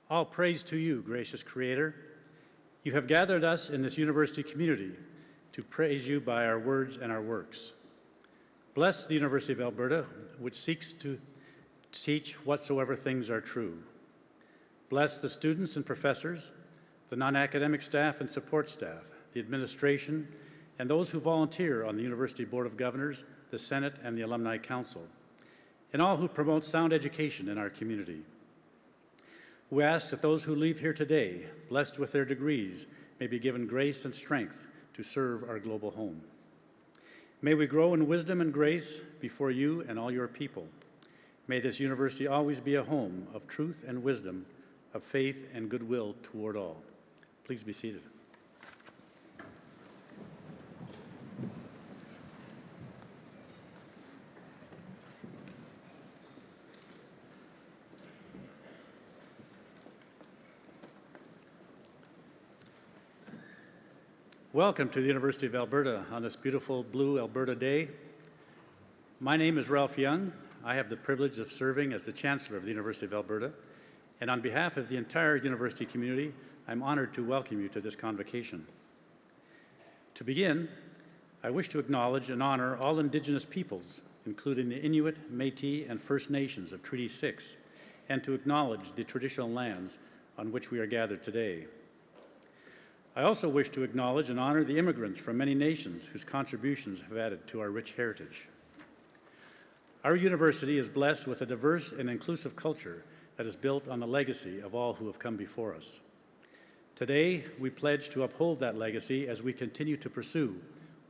All praise to you, gracious Creator. You have gathered us in this university community to praise you by our words and our works. Bless the University of Alberta, which seeks to teach whatsoever things are true. Bless the students and professors, the non-academic staff and support staff, the administration, and those who volunteer on the University Board of Governors, the Senate, and the Alumni Council, and all who promote sound education in our community. We ask that those who leave here today, blessed with their degrees, may be given grace and strength to serve our global home. May we grow in wisdom and grace before you and all your people. May this university always be a home of truth and wisdom, of faith and goodwill toward all. Please be seated. Welcome to the University of Alberta on this beautiful blue Alberta day. My name is Ralph Young. I have the privilege of serving as the Chancellor of the University of Alberta, and on behalf of the entire university community, I'm honored to welcome you to this convocation. To begin, I wish to acknowledge and honor all Indigenous peoples, including the Inuit, Métis, and First Nations of Treaty 6, and to acknowledge the traditional lands on which we are gathered today. I also wish to acknowledge and honor the immigrants from many nations whose contributions have added to our rich heritage. Our university is blessed with a diverse and inclusive culture that is built on the legacy of all who have come before us. Today, we pledge to uphold that legacy as we continue to pursue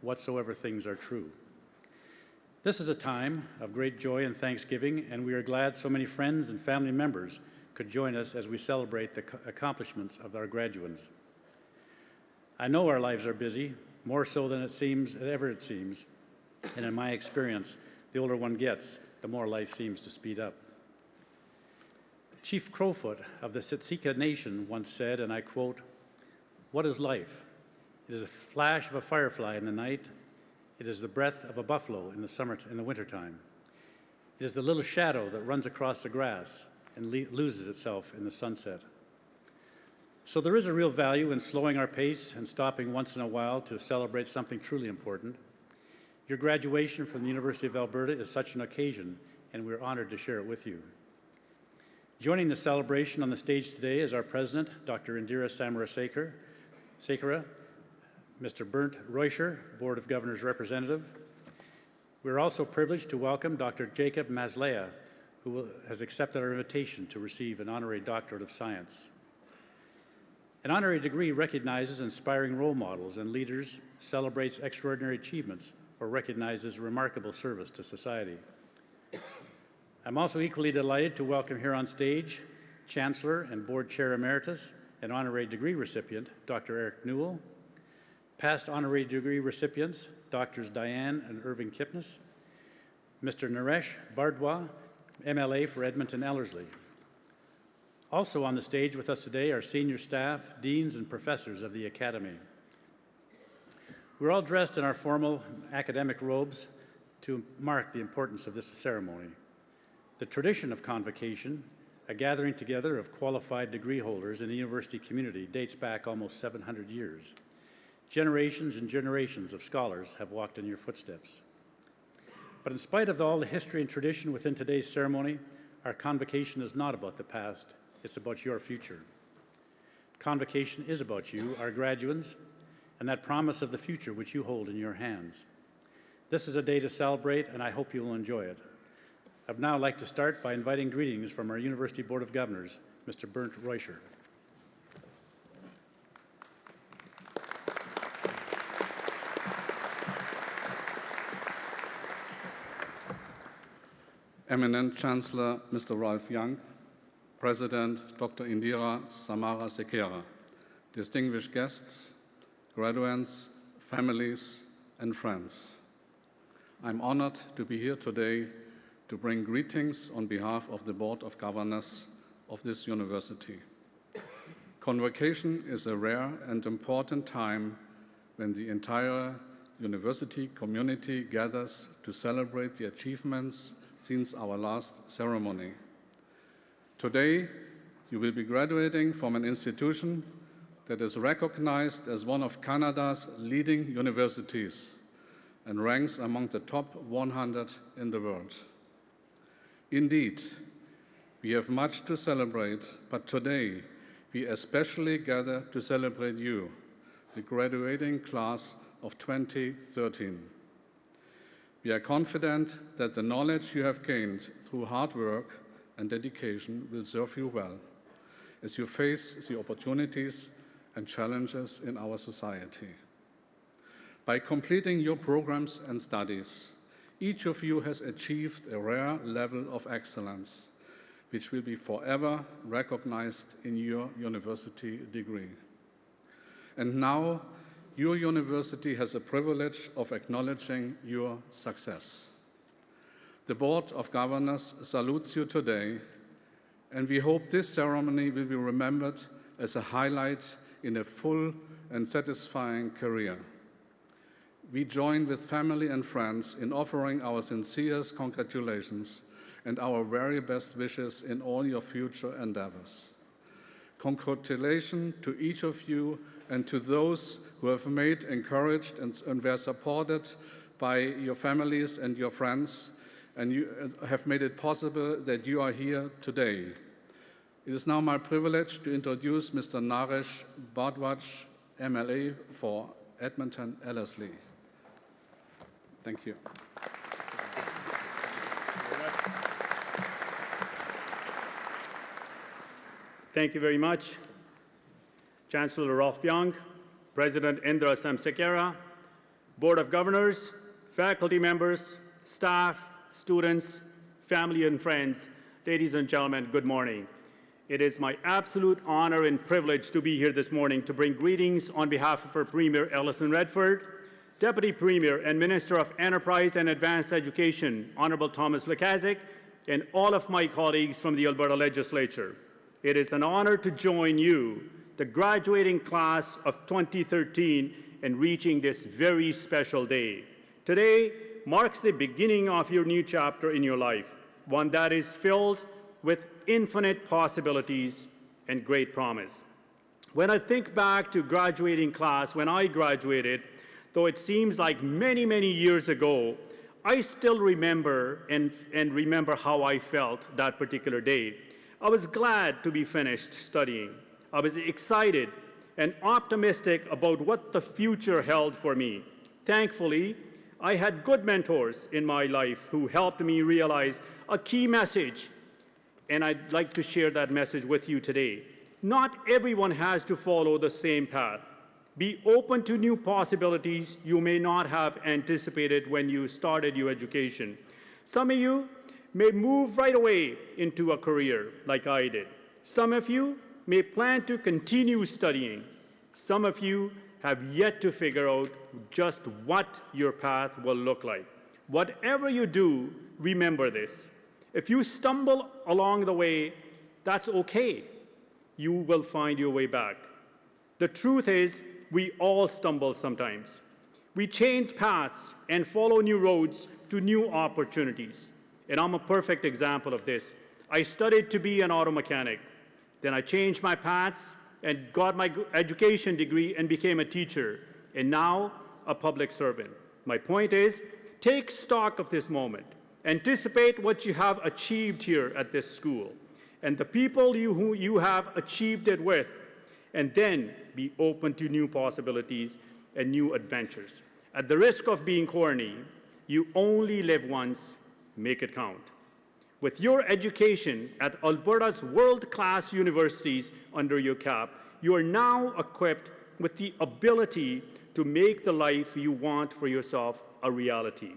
whatsoever things are true. This is a time of great joy and thanksgiving, and we are glad so many friends and family members could join us as we celebrate the accomplishments of our graduates. I know our lives are busy, more so than it seems, and in my experience, the older one gets, the more life seems to speed up. Chief Crowfoot of the Siksika Nation once said, and I quote, "What is life? It is a flash of a firefly in the night. It is the breath of a buffalo in the wintertime. It is the little shadow that runs across the grass and loses itself in the sunset." So there is a real value in slowing our pace and stopping once in a while to celebrate something truly important. Your graduation from the University of Alberta is such an occasion, and we're honored to share it with you. Joining the celebration on the stage today is our President, Dr. Indira Samarasekera, Mr. Bernd Reuscher, Board of Governors Representative. We're also privileged to welcome Dr. Jacob Maslea, who has accepted our invitation to receive an Honorary Doctorate of Science. An honorary degree recognizes inspiring role models and leaders, celebrates extraordinary achievements, or recognizes remarkable service to society. I'm also equally delighted to welcome here on stage Chancellor and Board Chair Emeritus and honorary degree recipient, Dr. Eric Newell, past honorary degree recipients, Drs. Diane and Irving Kipnis, Mr. Naresh Bardwa, MLA for Edmonton Ellerslie. Also on the stage with us today are senior staff, deans, and professors of the Academy. We're all dressed in our formal academic robes to mark the importance of this ceremony. The tradition of Convocation, a gathering together of qualified degree holders in the university community, dates back almost 700 years. Generations and generations of scholars have walked in your footsteps. But in spite of all the history and tradition within today's ceremony, our Convocation is not about the past. It's about your future. Convocation is about you, our graduates, and that promise of the future which you hold in your hands. This is a day to celebrate, and I hope you will enjoy it. I'd now like to start by inviting greetings from our University Board of Governors, Mr. Bernd Reuscher. Eminent Chancellor, Mr. Ralph Young, President Dr. Indira Samarasekera, distinguished guests, graduates, families, and friends. I'm honored to be here today to bring greetings on behalf of the Board of Governors of this university. Convocation is a rare and important time when the entire university community gathers to celebrate the achievements since our last ceremony. Today, You will be graduating from an institution that is recognized as one of Canada's leading universities and ranks among the top 100 in the world. Indeed, we have much to celebrate, but today we especially gather to celebrate you, the graduating class of 2013. We are confident that the knowledge you have gained through hard work and dedication will serve you well as you face the opportunities and challenges in our society. By completing your programs and studies, each of you has achieved a rare level of excellence, which will be forever recognized in your university degree. And now, your university has the privilege of acknowledging your success. The Board of Governors salutes you today, and we hope this ceremony will be remembered as a highlight in a full and satisfying career. We join with family and friends in offering our sincerest congratulations and our very best wishes in all your future endeavors. Congratulations to each of you and to those who have made, encouraged, and were supported by your families and your friends, and you have made it possible that you are here today. It is now my privilege to introduce Mr. Naresh Bhardwaj, MLA for Edmonton Ellerslie. Thank you. Thank you very much, Chancellor Rolf Young, President Indra Samsekera, Board of Governors, faculty members, staff, students, family and friends, ladies and gentlemen, good morning. It is my absolute honor and privilege to be here this morning to bring greetings on behalf of our Premier Ellison Redford, Deputy Premier and Minister of Enterprise and Advanced Education, Honorable Thomas Lukaszak, and all of my colleagues from the Alberta Legislature. It is an honor to join you, the graduating class of 2013, in reaching this very special day. Today marks the beginning of your new chapter in your life, one that is filled with infinite possibilities and great promise. When I think back to graduating class, when I graduated, though it seems like many, many years ago, I still remember and remember how I felt that particular day. I was glad to be finished studying. I was excited and optimistic about what the future held for me. Thankfully, I had good mentors in my life who helped me realize a key message, and I'd like to share that message with you today. Not everyone has to follow the same path. Be open to new possibilities you may not have anticipated when you started your education. Some of you may move right away into a career like I did. Some of you may plan to continue studying. Some of you have yet to figure out just what your path will look like. Whatever you do, remember this. If you stumble along the way, that's okay. You will find your way back. The truth is, we all stumble sometimes. We change paths and follow new roads to new opportunities. And I'm a perfect example of this. I studied to be an auto mechanic. Then I changed my paths and got my education degree and became a teacher, and now a public servant. My point is, take stock of this moment. Anticipate what you have achieved here at this school and the people who you have achieved it with, and then be open to new possibilities and new adventures. At the risk of being corny, you only live once, make it count. With your education at Alberta's world-class universities under your cap, you are now equipped with the ability to make the life you want for yourself a reality.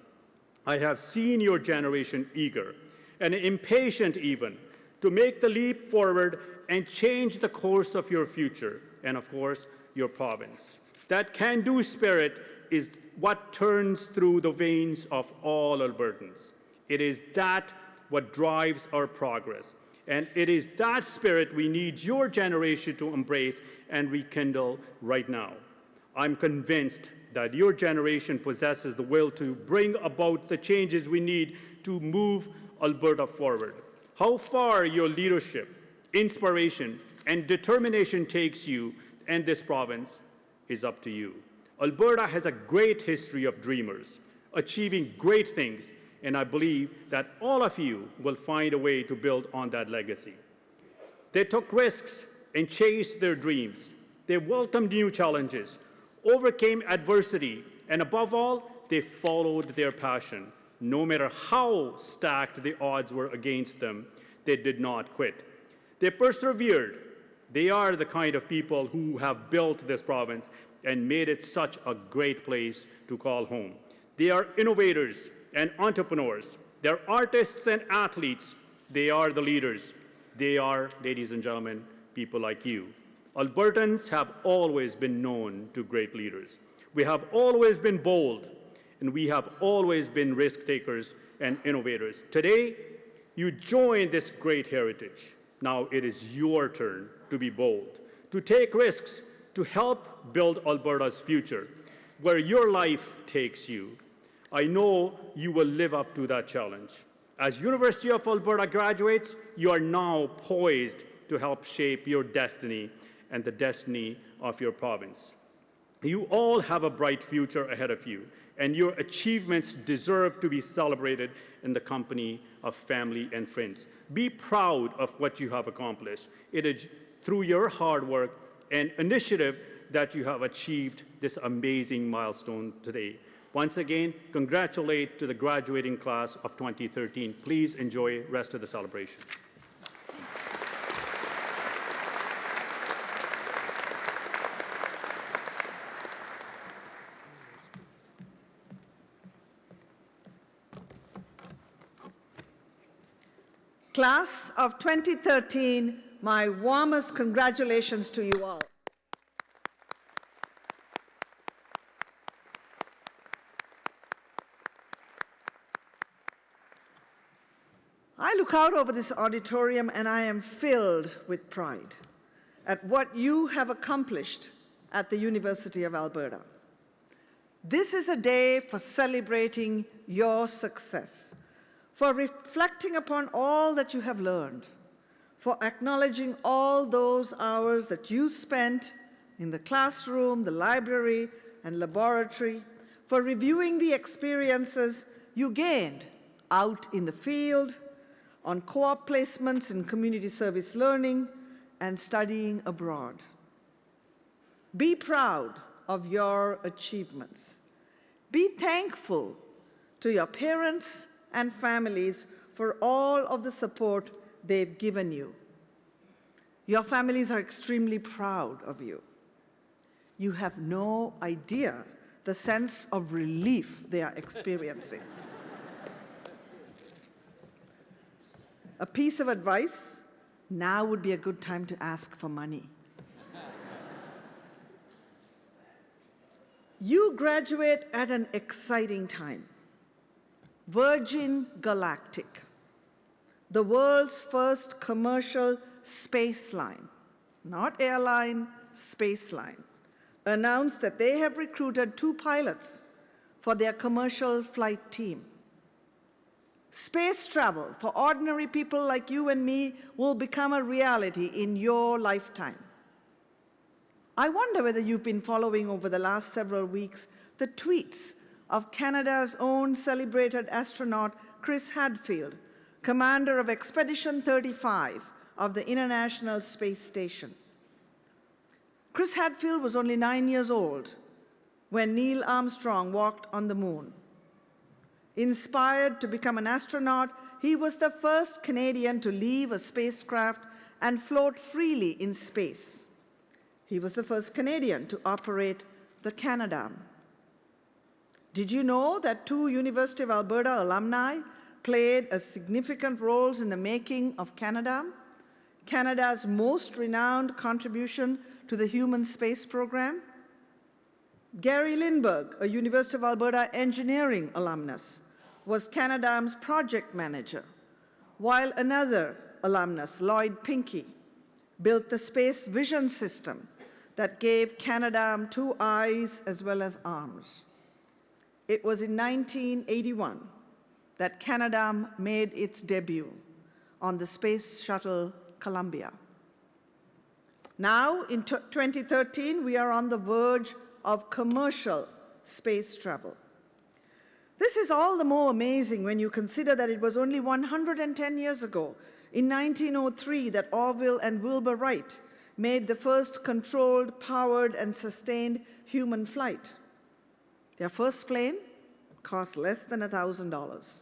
I have seen your generation eager and impatient even to make the leap forward and change the course of your future and, of course, your province. That can-do spirit is what turns through the veins of all Albertans. It is that what drives our progress. And it is that spirit we need your generation to embrace and rekindle right now. I'm convinced that your generation possesses the will to bring about the changes we need to move Alberta forward. How far your leadership, inspiration, and determination takes you and this province is up to you. Alberta has a great history of dreamers achieving great things, and I believe that all of you will find a way to build on that legacy. They took risks and chased their dreams. They welcomed new challenges, overcame adversity, and above all, they followed their passion. No matter how stacked the odds were against them, they did not quit. They persevered. They are the kind of people who have built this province and made it such a great place to call home. They are innovators and entrepreneurs. They're artists and athletes. They are the leaders. They are, ladies and gentlemen, people like you. Albertans have always been known to great leaders. We have always been bold, and we have always been risk takers and innovators. Today, you join this great heritage. Now it is your turn to be bold, to take risks, to help build Alberta's future, where your life takes you. I know you will live up to that challenge. As University of Alberta graduates, you are now poised to help shape your destiny and the destiny of your province. You all have a bright future ahead of you, and your achievements deserve to be celebrated in the company of family and friends. Be proud of what you have accomplished. It is through your hard work and initiative that you have achieved this amazing milestone today. Once again, congratulate to the graduating class of 2013. Please enjoy the rest of the celebration. Class of 2013, my warmest congratulations to you all. I look out over this auditorium and I am filled with pride at what you have accomplished at the University of Alberta. This is a day for celebrating your success, for reflecting upon all that you have learned, for acknowledging all those hours that you spent in the classroom, the library, and laboratory, for reviewing the experiences you gained out in the field, on co-op placements in community service learning, and studying abroad. Be proud of your achievements. Be thankful to your parents and families for all of the support they've given you. Your families are extremely proud of you. You have no idea the sense of relief they are experiencing. A piece of advice, now would be a good time to ask for money. You graduate at an exciting time. Virgin Galactic, the world's first commercial space line, not airline, space line, announced that they have recruited 2 pilots for their commercial flight team. Space travel for ordinary people like you and me will become a reality in your lifetime. I wonder whether you've been following over the last several weeks the tweets of Canada's own celebrated astronaut Chris Hadfield, commander of Expedition 35 of the International Space Station. Chris Hadfield was only 9 years old when Neil Armstrong walked on the moon. Inspired to become an astronaut, he was the first Canadian to leave a spacecraft and float freely in space. He was the first Canadian to operate the Canadarm. Did you know that 2 University of Alberta alumni played a significant roles in the making of Canadarm, Canada's most renowned contribution to the human space program? Gary Lindbergh, a University of Alberta engineering alumnus, was Canadarm's project manager, while another alumnus, Lloyd Pinckey, built the space vision system that gave Canadarm 2 eyes as well as arms. It was in 1981 that Canadarm made its debut on the space shuttle Columbia. Now, in 2013, we are on the verge of commercial space travel. This is all the more amazing when you consider that it was only 110 years ago, in 1903, that Orville and Wilbur Wright made the first controlled, powered, and sustained human flight. Their first plane cost less than $1,000,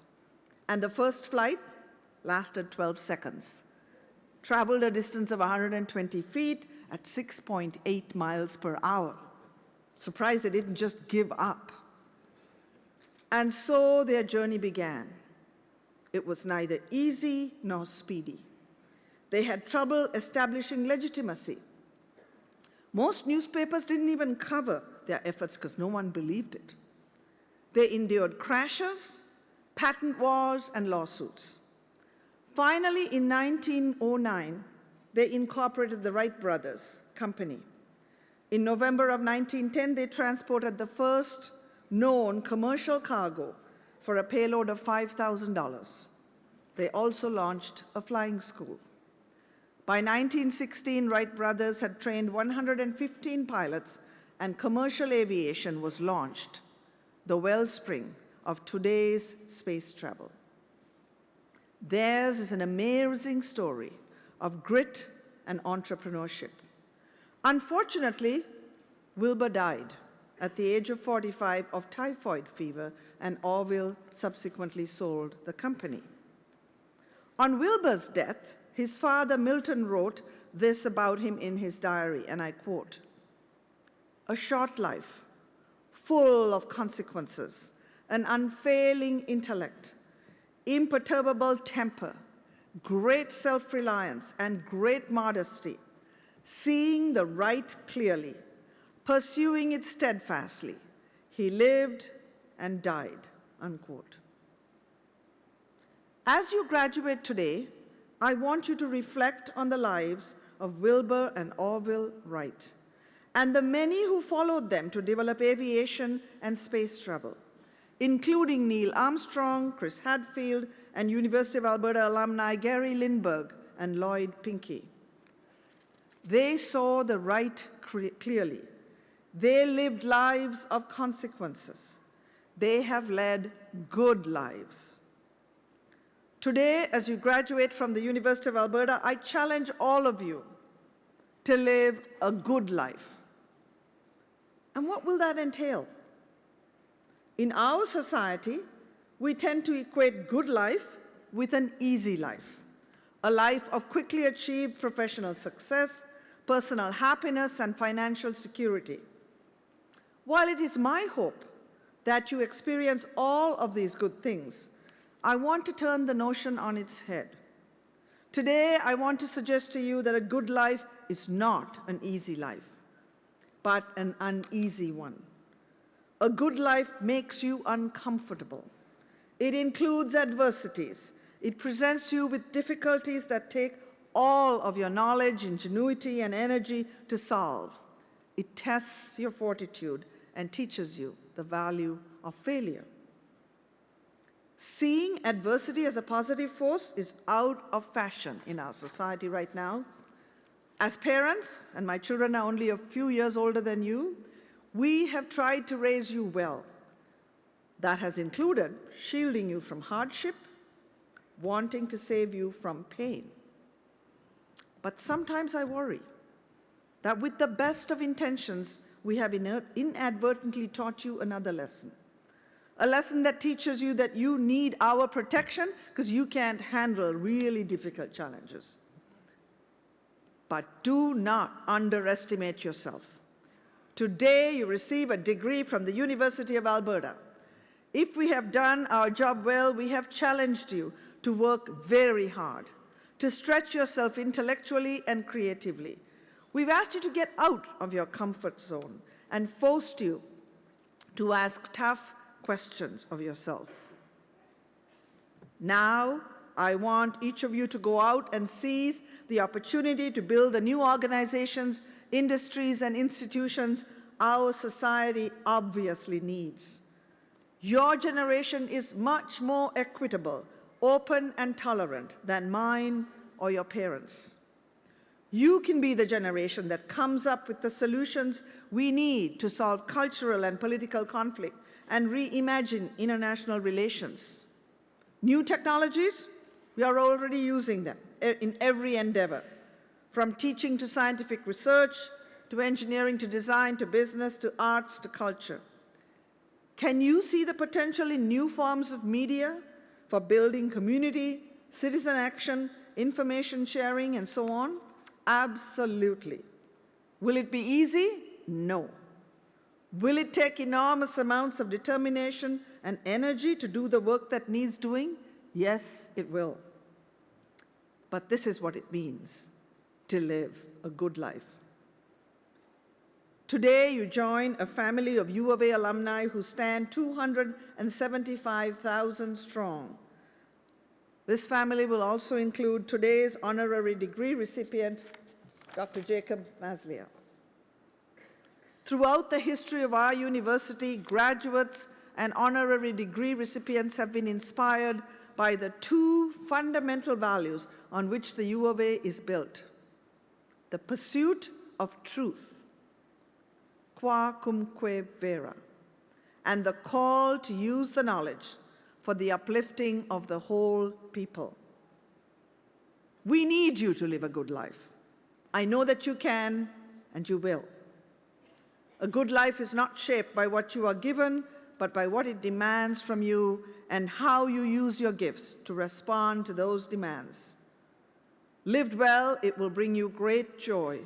and the first flight lasted 12 seconds, traveled a distance of 120 feet at 6.8 miles per hour. Surprised they didn't just give up. And so their journey began. It was neither easy nor speedy. They had trouble establishing legitimacy. Most newspapers didn't even cover their efforts because no one believed it. They endured crashes, patent wars, and lawsuits. Finally, in 1909, they incorporated the Wright Brothers Company. In November of 1910, they transported the first known commercial cargo for a payload of $5,000. They also launched a flying school. By 1916, Wright brothers had trained 115 pilots, and commercial aviation was launched, the wellspring of today's space travel. Theirs is an amazing story of grit and entrepreneurship. Unfortunately, Wilbur died at the age of 45 of typhoid fever, and Orville subsequently sold the company. On Wilbur's death, his father Milton wrote this about him in his diary, and I quote, "A short life, full of consequences, an unfailing intellect, imperturbable temper, great self-reliance, and great modesty, seeing the right clearly, pursuing it steadfastly. He lived and died," unquote. As you graduate today, I want you to reflect on the lives of Wilbur and Orville Wright, and the many who followed them to develop aviation and space travel, including Neil Armstrong, Chris Hadfield, and University of Alberta alumni Gary Lindbergh and Lloyd Pinkey. They saw the right clearly. They lived lives of consequences. They have led good lives. Today, as you graduate from the University of Alberta, I challenge all of you to live a good life. And what will that entail? In our society, we tend to equate good life with an easy life, a life of quickly achieved professional success, personal happiness, and financial security. While it is my hope that you experience all of these good things, I want to turn the notion on its head. Today, I want to suggest to you that a good life is not an easy life, but an uneasy one. A good life makes you uncomfortable. It includes adversities. It presents you with difficulties that take all of your knowledge, ingenuity, and energy to solve. It tests your fortitude and teaches you the value of failure. Seeing adversity as a positive force is out of fashion in our society right now. As parents, and my children are only a few years older than you, we have tried to raise you well. That has included shielding you from hardship, wanting to save you from pain. But sometimes I worry that with the best of intentions, we have inadvertently taught you another lesson. A lesson that teaches you that you need our protection because you can't handle really difficult challenges. But do not underestimate yourself. Today, you receive a degree from the University of Alberta. If we have done our job well, we have challenged you to work very hard, to stretch yourself intellectually and creatively. We've asked you to get out of your comfort zone and forced you to ask tough questions of yourself. Now, I want each of you to go out and seize the opportunity to build the new organizations, industries, and institutions our society obviously needs. Your generation is much more equitable, open, and tolerant than mine or your parents. You can be the generation that comes up with the solutions we need to solve cultural and political conflict and reimagine international relations. New technologies, we are already using them in every endeavor, from teaching to scientific research, to engineering to design, to business, to arts, to culture. Can you see the potential in new forms of media for building community, citizen action, information sharing, and so on? Absolutely. Will it be easy? No. Will it take enormous amounts of determination and energy to do the work that needs doing? Yes, it will. But this is what it means to live a good life. Today, you join a family of U of A alumni who stand 275,000 strong. This family will also include today's honorary degree recipient, Dr. Jacob Maslier. Throughout the history of our university, graduates and honorary degree recipients have been inspired by the two fundamental values on which the U of A is built: the pursuit of truth, qua cumque vera, and the call to use the knowledge for the uplifting of the whole people. We need you to live a good life. I know that you can, and you will. A good life is not shaped by what you are given, but by what it demands from you and how you use your gifts to respond to those demands. Lived well, it will bring you great joy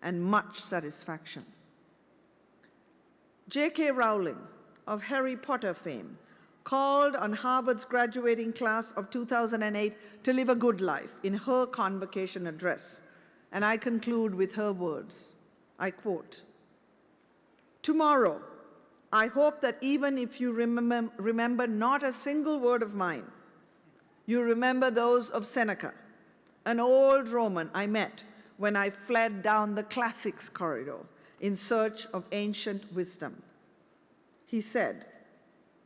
and much satisfaction. J.K. Rowling, of Harry Potter fame, called on Harvard's graduating class of 2008 to live a good life in her Convocation address. And I conclude with her words. I quote, "Tomorrow, I hope that even if you remember not a single word of mine, you remember those of Seneca, an old Roman I met when I fled down the classics corridor in search of ancient wisdom. He said,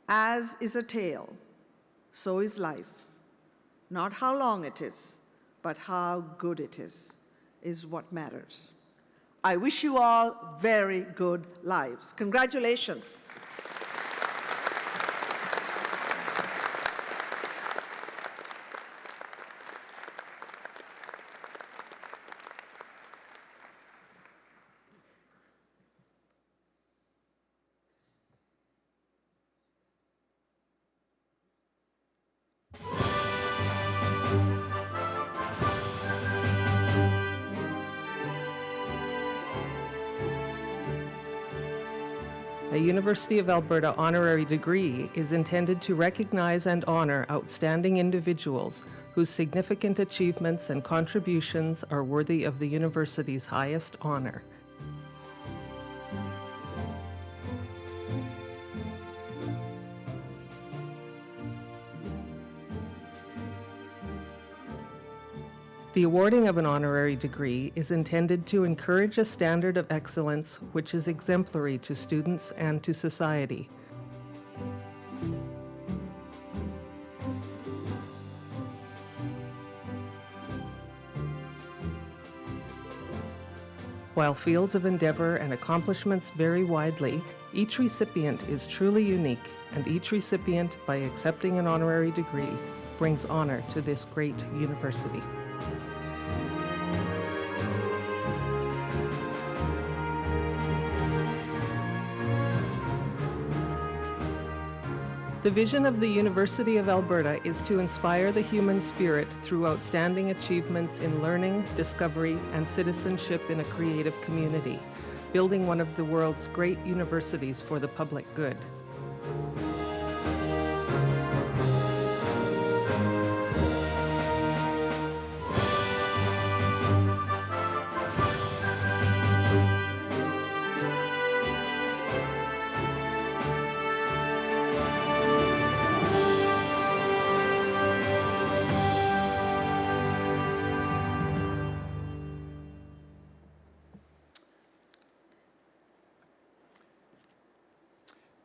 'As is a tale, so is life. Not how long it is, but how good it is what matters.' I wish you all very good lives. Congratulations. A University of Alberta honorary degree is intended to recognize and honor outstanding individuals whose significant achievements and contributions are worthy of the university's highest honor. The awarding of an honorary degree is intended to encourage a standard of excellence which is exemplary to students and to society. While fields of endeavor and accomplishments vary widely, each recipient is truly unique, and each recipient, by accepting an honorary degree, brings honor to this great university. The vision of the University of Alberta is to inspire the human spirit through outstanding achievements in learning, discovery, and citizenship in a creative community, building one of the world's great universities for the public good.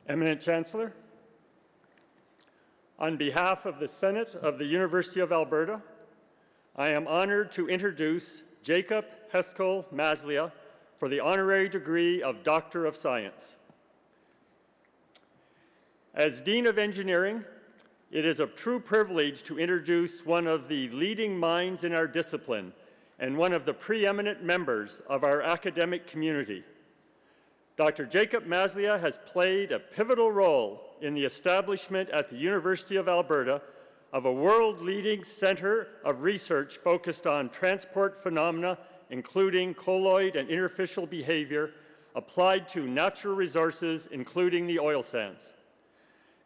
Eminent Chancellor, on behalf of the Senate of the University of Alberta, I am honored to introduce Jacob Heskel Maslia for the honorary degree of Doctor of Science. As Dean of Engineering, it is a true privilege to introduce one of the leading minds in our discipline and one of the preeminent members of our academic community. Dr. Jacob Maslia has played a pivotal role in the establishment at the University of Alberta of a world-leading center of research focused on transport phenomena, including colloid and interfacial behavior, applied to natural resources, including the oil sands.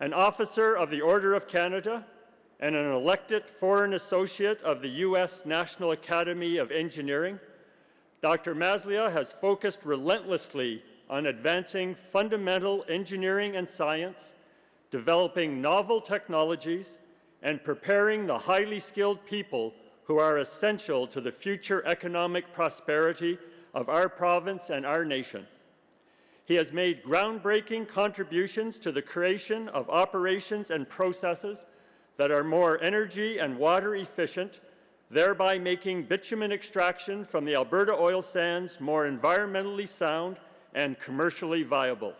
An officer of the Order of Canada and an elected foreign associate of the U.S. National Academy of Engineering, Dr. Maslia has focused relentlessly on advancing fundamental engineering and science, developing novel technologies, and preparing the highly skilled people who are essential to the future economic prosperity of our province and our nation. He has made groundbreaking contributions to the creation of operations and processes that are more energy and water efficient, thereby making bitumen extraction from the Alberta oil sands more environmentally sound and commercially viable.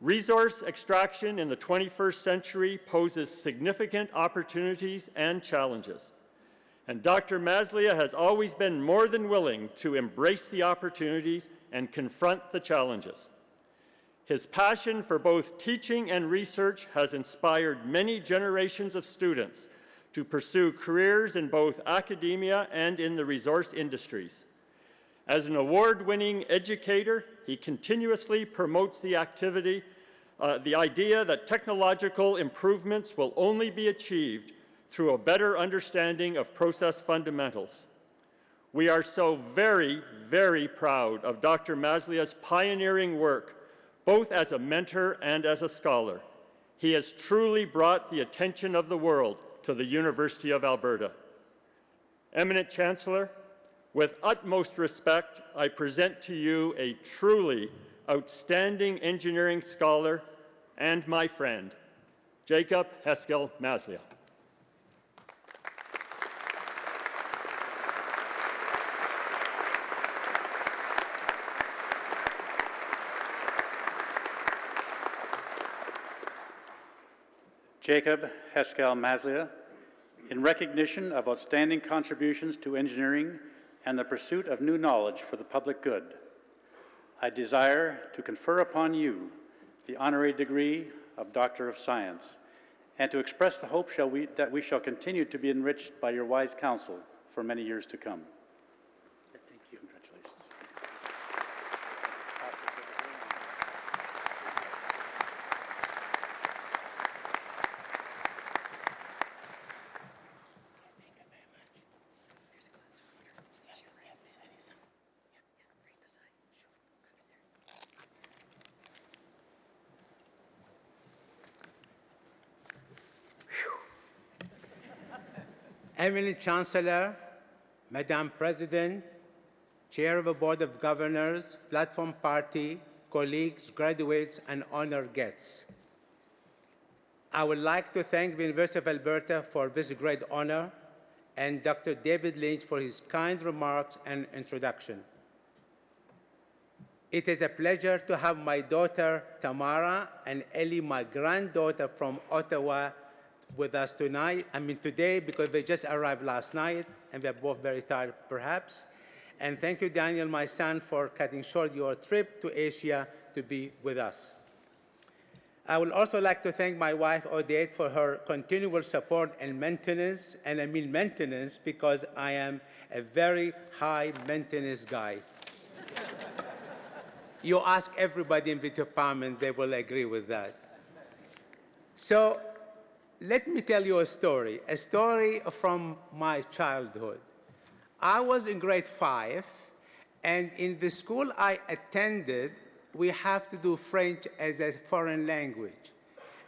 Resource extraction in the 21st century poses significant opportunities and challenges. And Dr. Maslia has always been more than willing to embrace the opportunities and confront the challenges. His passion for both teaching and research has inspired many generations of students to pursue careers in both academia and in the resource industries. As an award-winning educator, he continuously promotes the idea that technological improvements will only be achieved through a better understanding of process fundamentals. We are so very, very proud of Dr. Maslia's pioneering work, both as a mentor and as a scholar. He has truly brought the attention of the world to the University of Alberta. Eminent Chancellor, with utmost respect, I present to you a truly outstanding engineering scholar and my friend, Jacob Heskel Maslia. Jacob Heskel Maslia, in recognition of outstanding contributions to engineering and the pursuit of new knowledge for the public good, I desire to confer upon you the honorary degree of Doctor of Science, and to express the hope that we shall continue to be enriched by your wise counsel for many years to come. Thank you. Congratulations. Eminent Chancellor, Madam President, Chair of the Board of Governors, Platform Party, colleagues, graduates, and honored guests. I would like to thank the University of Alberta for this great honor and Dr. David Lynch for his kind remarks and introduction. It is a pleasure to have my daughter Tamara and Ellie, my granddaughter from Ottawa, with us today, because they just arrived last night and they're both very tired perhaps. And thank you, Daniel, my son, for cutting short your trip to Asia to be with us. I would also like to thank my wife, Odette, for her continual support and maintenance, and I mean maintenance because I am a very high maintenance guy. You ask everybody in the department, they will agree with that. So, let me tell you a story from my childhood. I was in grade 5, and in the school I attended, we have to do French as a foreign language.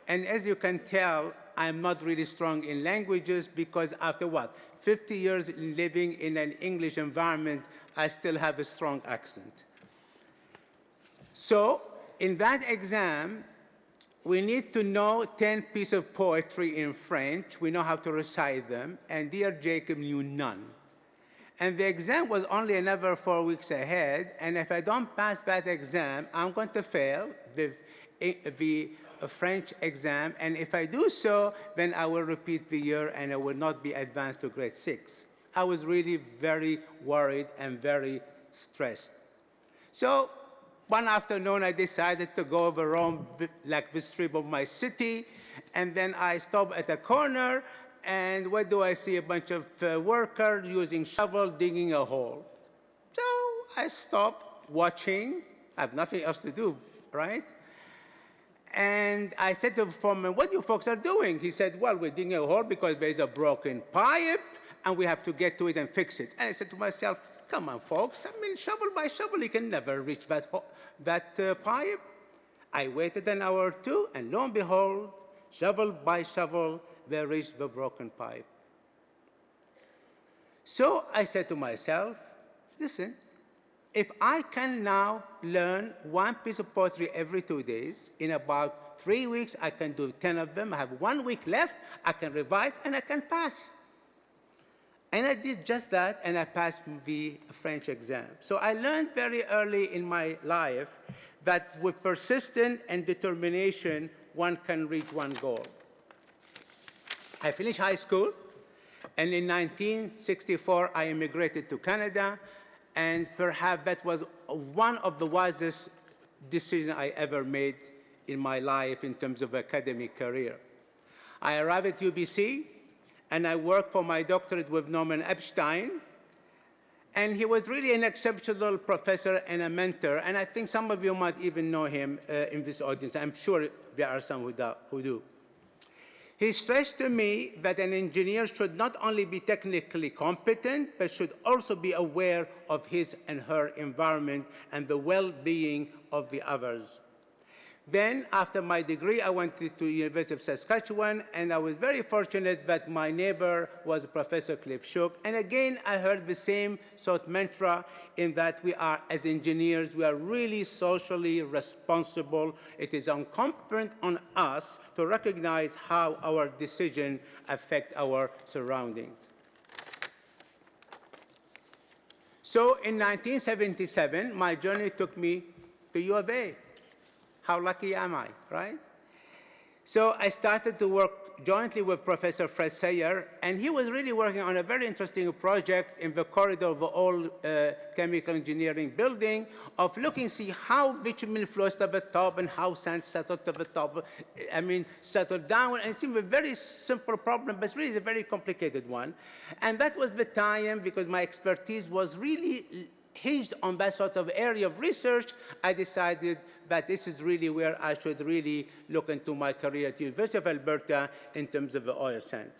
And as you can tell, I'm not really strong in languages because after 50 years living in an English environment, I still have a strong accent. So in that exam, we need to know 10 pieces of poetry in French. We know how to recite them, and dear Jacob knew none. And the exam was only another 4 weeks ahead, and if I don't pass that exam, I'm going to fail the French exam, and if I do so, then I will repeat the year and I will not be advanced to grade 6. I was really very worried and very stressed. So one afternoon, I decided to go around like the strip of my city, and then I stopped at a corner, and what do I see? A bunch of workers using shovel digging a hole. So I stopped watching. I have nothing else to do, right? And I said to the foreman, what you folks are doing? He said, well, we're digging a hole because there's a broken pipe, and we have to get to it and fix it. And I said to myself, come on, folks. I mean, shovel by shovel, you can never reach that pipe. I waited an hour or two, and lo and behold, shovel by shovel, they reached the broken pipe. So I said to myself, listen, if I can now learn one piece of poetry every 2 days, in about 3 weeks I can do 10 of them, I have 1 week left, I can revise, and I can pass. And I did just that, and I passed the French exam. So I learned very early in my life that with persistence and determination, one can reach one goal. I finished high school, and in 1964, I immigrated to Canada, and perhaps that was one of the wisest decisions I ever made in my life in terms of academic career. I arrived at UBC, and I worked for my doctorate with Norman Epstein, and he was really an exceptional professor and a mentor, and I think some of you might even know him in this audience. I'm sure there are some who do. He stressed to me that an engineer should not only be technically competent, but should also be aware of his and her environment and the well-being of the others. Then, after my degree, I went to the University of Saskatchewan, and I was very fortunate that my neighbor was Professor Cliff Shook. And again, I heard the same sort of mantra in that we are, as engineers, we are really socially responsible. It is incumbent on us to recognize how our decisions affect our surroundings. So in 1977, my journey took me to U of A. How lucky am I, right? So I started to work jointly with Professor Fred Sayer, and he was really working on a very interesting project in the corridor of the old chemical engineering building of looking to see how bitumen flows to the top and how sand settles to the top, settled down. And it seemed a very simple problem, but really a very complicated one. And that was the time, because my expertise was really hinged on that sort of area of research, I decided that this is really where I should really look into my career at the University of Alberta in terms of the oil sand.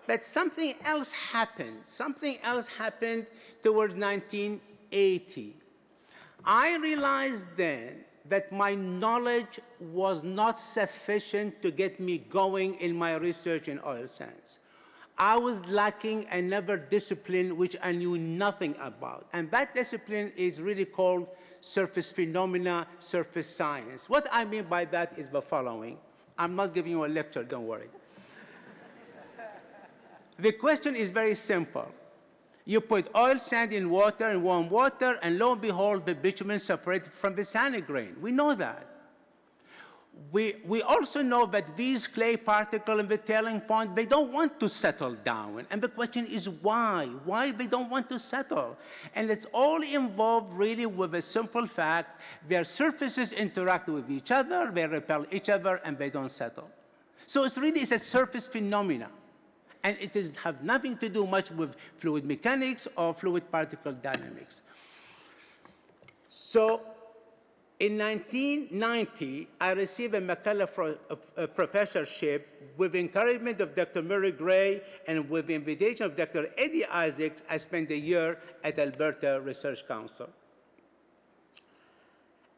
But something else happened. Something else happened towards 1980. I realized then that my knowledge was not sufficient to get me going in my research in oil sands. I was lacking another discipline which I knew nothing about. And that discipline is really called surface phenomena, surface science. What I mean by that is the following. I'm not giving you a lecture, don't worry. The question is very simple. You put oil sand in water, in warm water, and lo and behold, the bitumen separated from the sandy grain. We know that. We also know that these clay particles in the tailing pond, they don't want to settle down. And the question is why? Why they don't want to settle? And it's all involved really with a simple fact. Their surfaces interact with each other, they repel each other, and they don't settle. So it's a surface phenomena. And it has nothing to do much with fluid mechanics or fluid particle dynamics. So in 1990, I received a McCullough professorship with encouragement of Dr. Murray Gray and with the invitation of Dr. Eddie Isaacs. I spent a year at Alberta Research Council.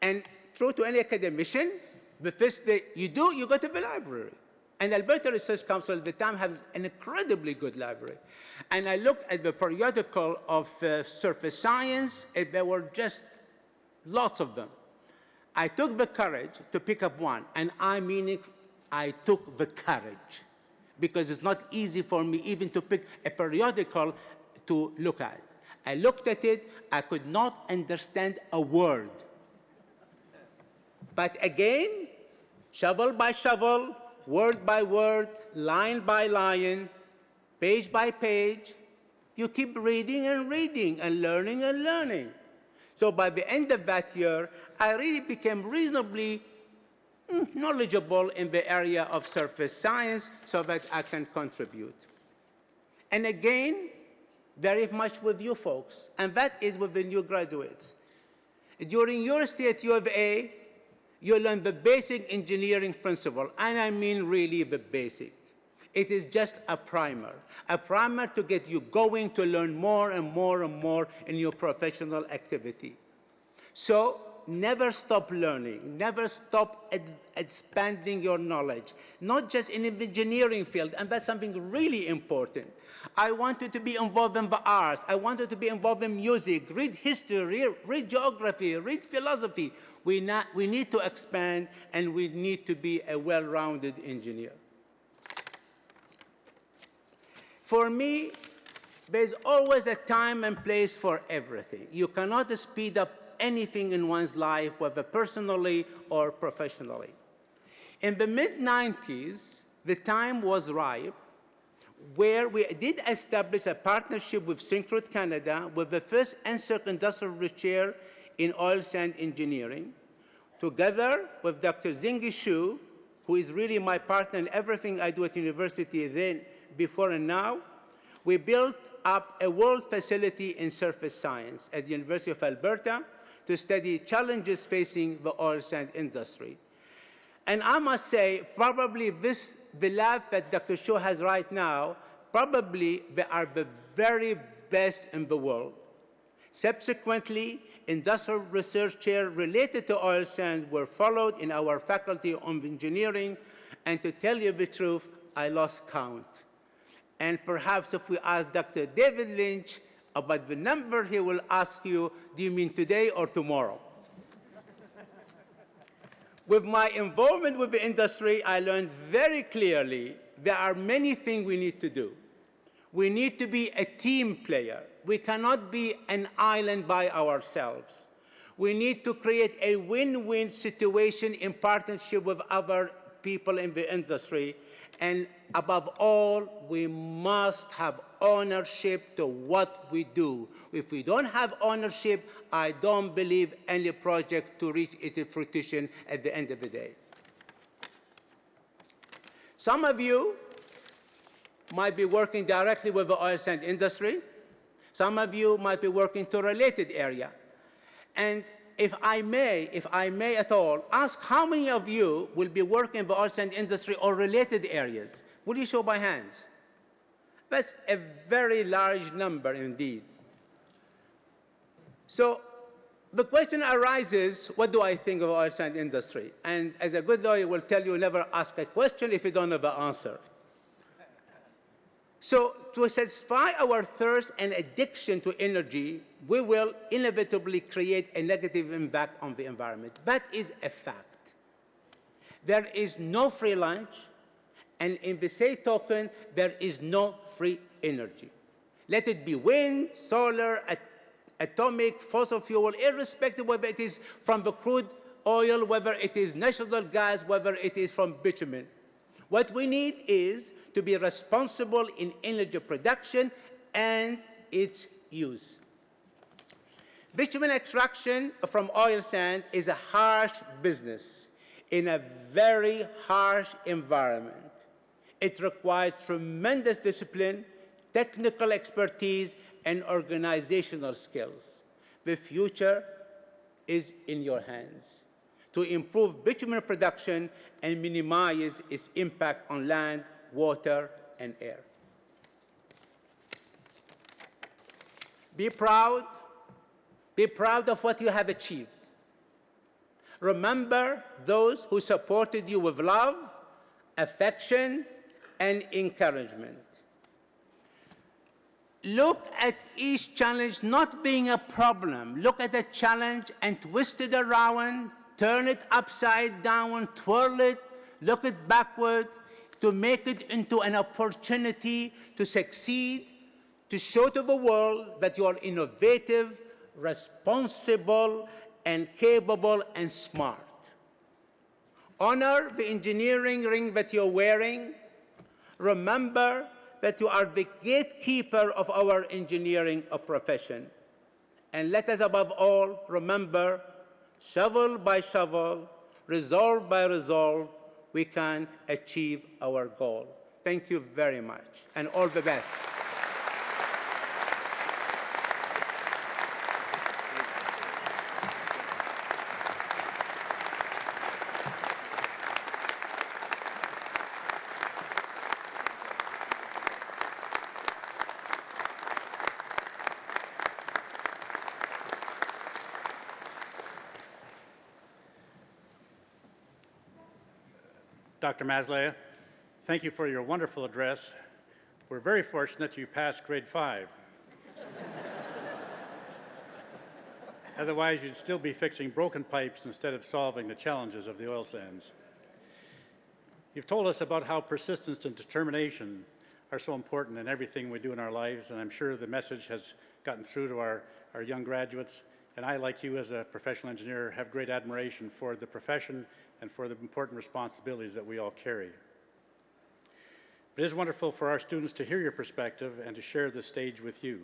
And true to any academician, the first thing you do, you go to the library. And Alberta Research Council at the time has an incredibly good library. And I looked at the periodical of surface science, and there were just lots of them. I took the courage to pick up one, and I took the courage, because it's not easy for me even to pick a periodical to look at. I looked at it, I could not understand a word. But again, shovel by shovel, word by word, line by line, page by page, you keep reading and reading and learning and learning. So by the end of that year, I really became reasonably knowledgeable in the area of surface science so that I can contribute. And again, very much with you folks, and that is with the new graduates. During your stay at U of A, you learn the basic engineering principle, and I mean really the basic. It is just a primer to get you going to learn more and more and more in your professional activity. So never stop learning, never stop expanding your knowledge, not just in the engineering field, and that's something really important. I wanted to be involved in the arts. I wanted to be involved in music, read history, read geography, read philosophy. We need to expand, and we need to be a well-rounded engineer. For me, there's always a time and place for everything. You cannot speed up anything in one's life, whether personally or professionally. In the mid-90s, the time was ripe where we did establish a partnership with Synchrot Canada with the first NSERC industrial research in oil sand engineering, together with Dr. Zingi Shu, who is really my partner in everything I do at university then, before and now. We built up a world facility in surface science at the University of Alberta to study challenges facing the oil sand industry. And I must say, probably the lab that Dr. Shu has right now, probably they are the very best in the world. Subsequently, industrial research chair related to oil sands were followed in our faculty of engineering, and to tell you the truth, I lost count. And perhaps if we ask Dr. David Lynch about the number, he will ask you, do you mean today or tomorrow? With my involvement with the industry, I learned very clearly there are many things we need to do. We need to be a team player. We cannot be an island by ourselves. We need to create a win-win situation in partnership with other people in the industry. And above all, we must have ownership to what we do. If we don't have ownership, I don't believe any project to reach its fruition at the end of the day. Some of you might be working directly with the oil sand industry. Some of you might be working to a related area. And if I may at all, ask how many of you will be working in the oil sand industry or related areas? Will you show by hands? That's a very large number indeed. So the question arises, what do I think of the oil sand industry? And as a good lawyer will tell you, never ask a question if you don't know the answer. So to satisfy our thirst and addiction to energy, we will inevitably create a negative impact on the environment. That is a fact. There is no free lunch, and in the same token, there is no free energy. Let it be wind, solar, atomic, fossil fuel, irrespective whether it is from the crude oil, whether it is natural gas, whether it is from bitumen. What we need is to be responsible in energy production and its use. Bitumen extraction from oil sand is a harsh business in a very harsh environment. It requires tremendous discipline, technical expertise, and organizational skills. The future is in your hands to improve bitumen production and minimize its impact on land, water, and air. Be proud of what you have achieved. Remember those who supported you with love, affection, and encouragement. Look at each challenge not being a problem. Look at the challenge and twist it around, turn it upside down, twirl it, look it backward to make it into an opportunity to succeed, to show to the world that you are innovative, responsible, and capable and smart. Honor the engineering ring that you're wearing. Remember that you are the gatekeeper of our engineering profession. And let us above all remember, shovel by shovel, resolve by resolve, we can achieve our goal. Thank you very much, and all the best. Dr. Maslay, thank you for your wonderful address. We're very fortunate you passed grade 5. Otherwise, you'd still be fixing broken pipes instead of solving the challenges of the oil sands. You've told us about how persistence and determination are so important in everything we do in our lives, and I'm sure the message has gotten through to our young graduates. And I, like you as a professional engineer, have great admiration for the profession and for the important responsibilities that we all carry. It is wonderful for our students to hear your perspective and to share this stage with you.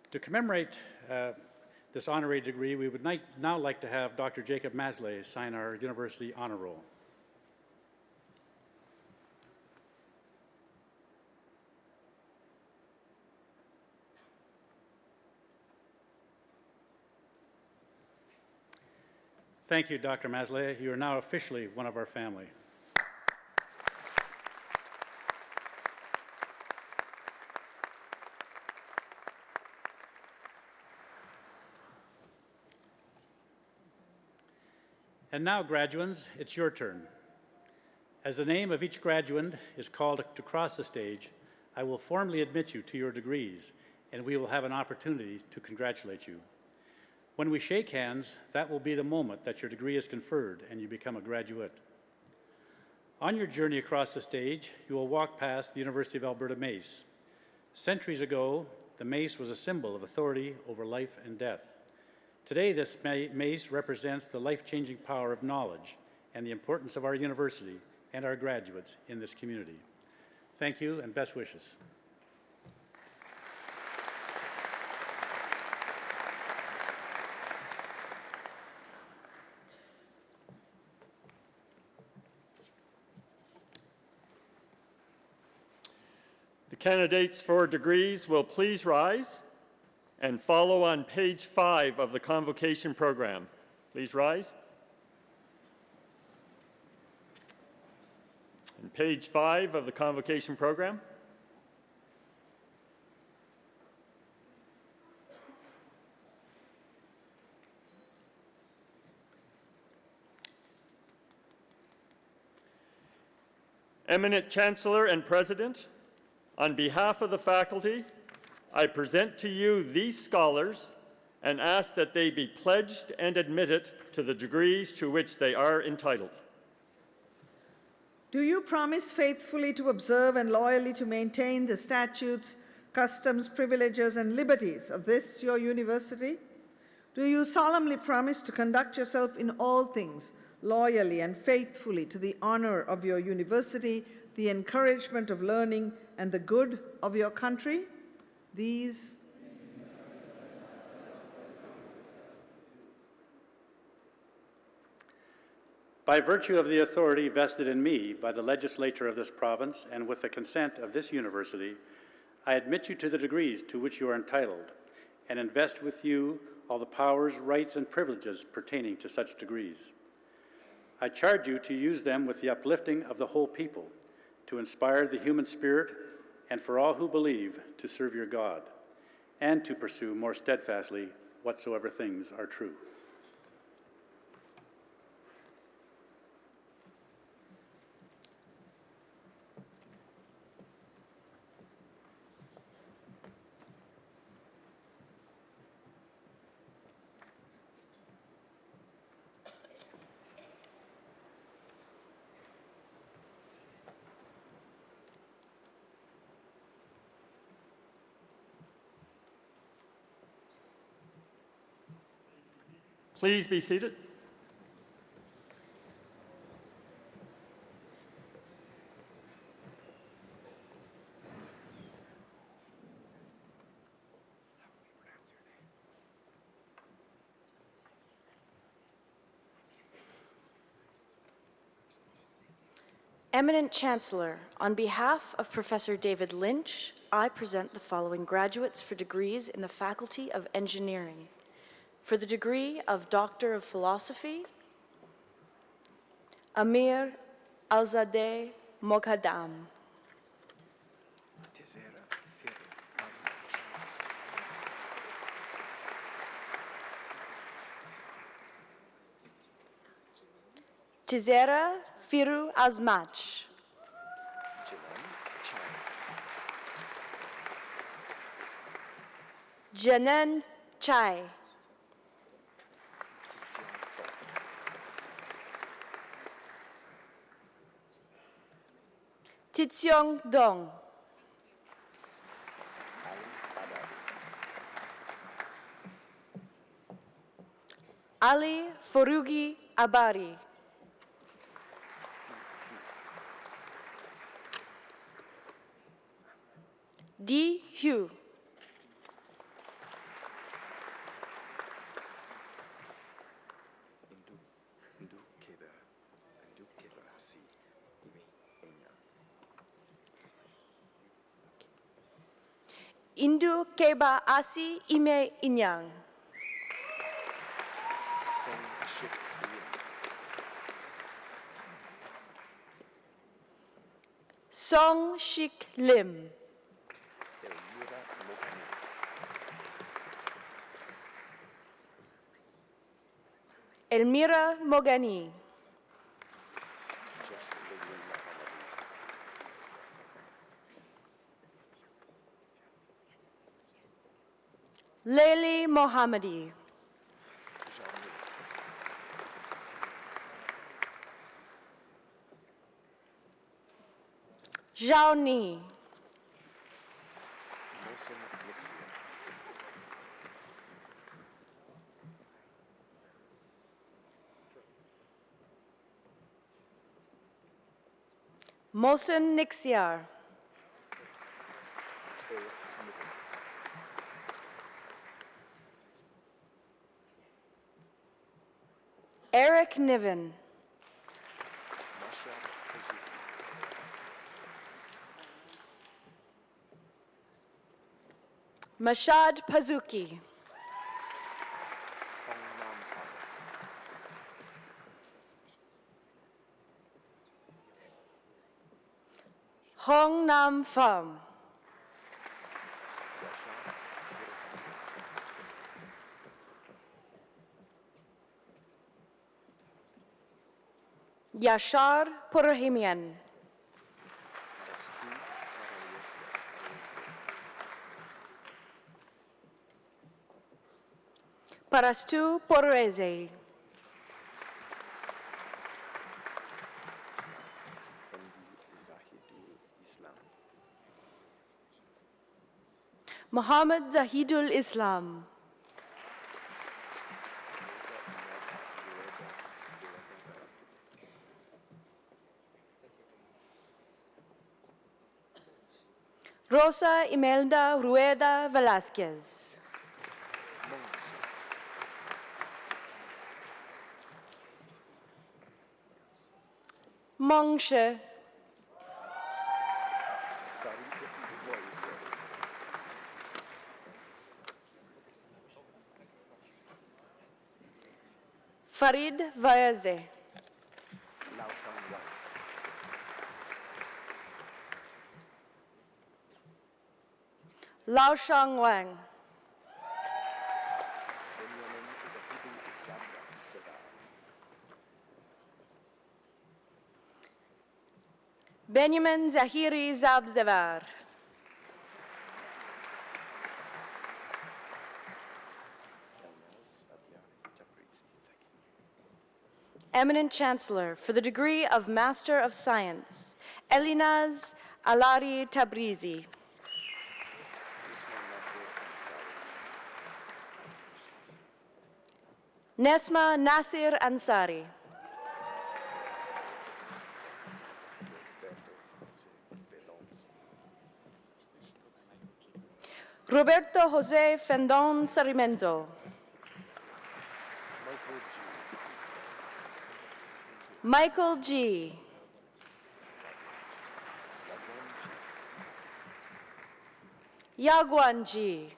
To commemorate this honorary degree, we would now like to have Dr. Jacob Maslay sign our university honor roll. Thank you, Dr. Maslay. You are now officially one of our family. And now, graduands, it's your turn. As the name of each graduand is called to cross the stage, I will formally admit you to your degrees, and we will have an opportunity to congratulate you. When we shake hands, that will be the moment that your degree is conferred and you become a graduate. On your journey across the stage, you will walk past the University of Alberta Mace. Centuries ago, the mace was a symbol of authority over life and death. Today, this mace represents the life-changing power of knowledge and the importance of our university and our graduates in this community. Thank you and best wishes. The candidates for degrees will please rise and follow on page 5 of the Convocation program. Please rise. And page 5 of the Convocation program. Eminent Chancellor and President, on behalf of the faculty, I present to you these scholars and ask that they be pledged and admitted to the degrees to which they are entitled. Do you promise faithfully to observe and loyally to maintain the statutes, customs, privileges, and liberties of this, your university? Do you solemnly promise to conduct yourself in all things loyally and faithfully to the honor of your university, the encouragement of learning, and the good of your country? These By virtue of the authority vested in me by the legislature of this province and with the consent of this university, I admit you to the degrees to which you are entitled and invest with you all the powers, rights, and privileges pertaining to such degrees. I charge you to use them with the uplifting of the whole people, to inspire the human spirit, and for all who believe to serve your God, and to pursue more steadfastly whatsoever things are true. Please be seated. Eminent Chancellor, on behalf of Professor David Lynch, I present the following graduates for degrees in the Faculty of Engineering. For the degree of Doctor of Philosophy, Amir Alzadeh Moghadam. Tizera Firu Azmach. Janen Chai. Titsyong Dong. Ali Forugi Abari. D. Hugh. Indu Keba Asi Ime Inyang. Song Shik Lim. Elmira Mogani. Leili Mohammadi. Zhao Ni. Mohsen Nixiar. Eric Niven. Mashad Pazuki. Hong Nam Pham. Yashar Purahimian. Parastu Porreze. Muhammad Zahidul Islam. Rosa Imelda Rueda Velázquez. Mongshe. Farid Vayaze. Lao Shang Wang. Benjamin Zahiri Zabzevar. Eminent Chancellor, for the degree of Master of Science, Elinaz Alari Tabrizi. Nesma Nasir Ansari. Roberto Jose Fendon Sarmiento. Michael G. Yagwan G.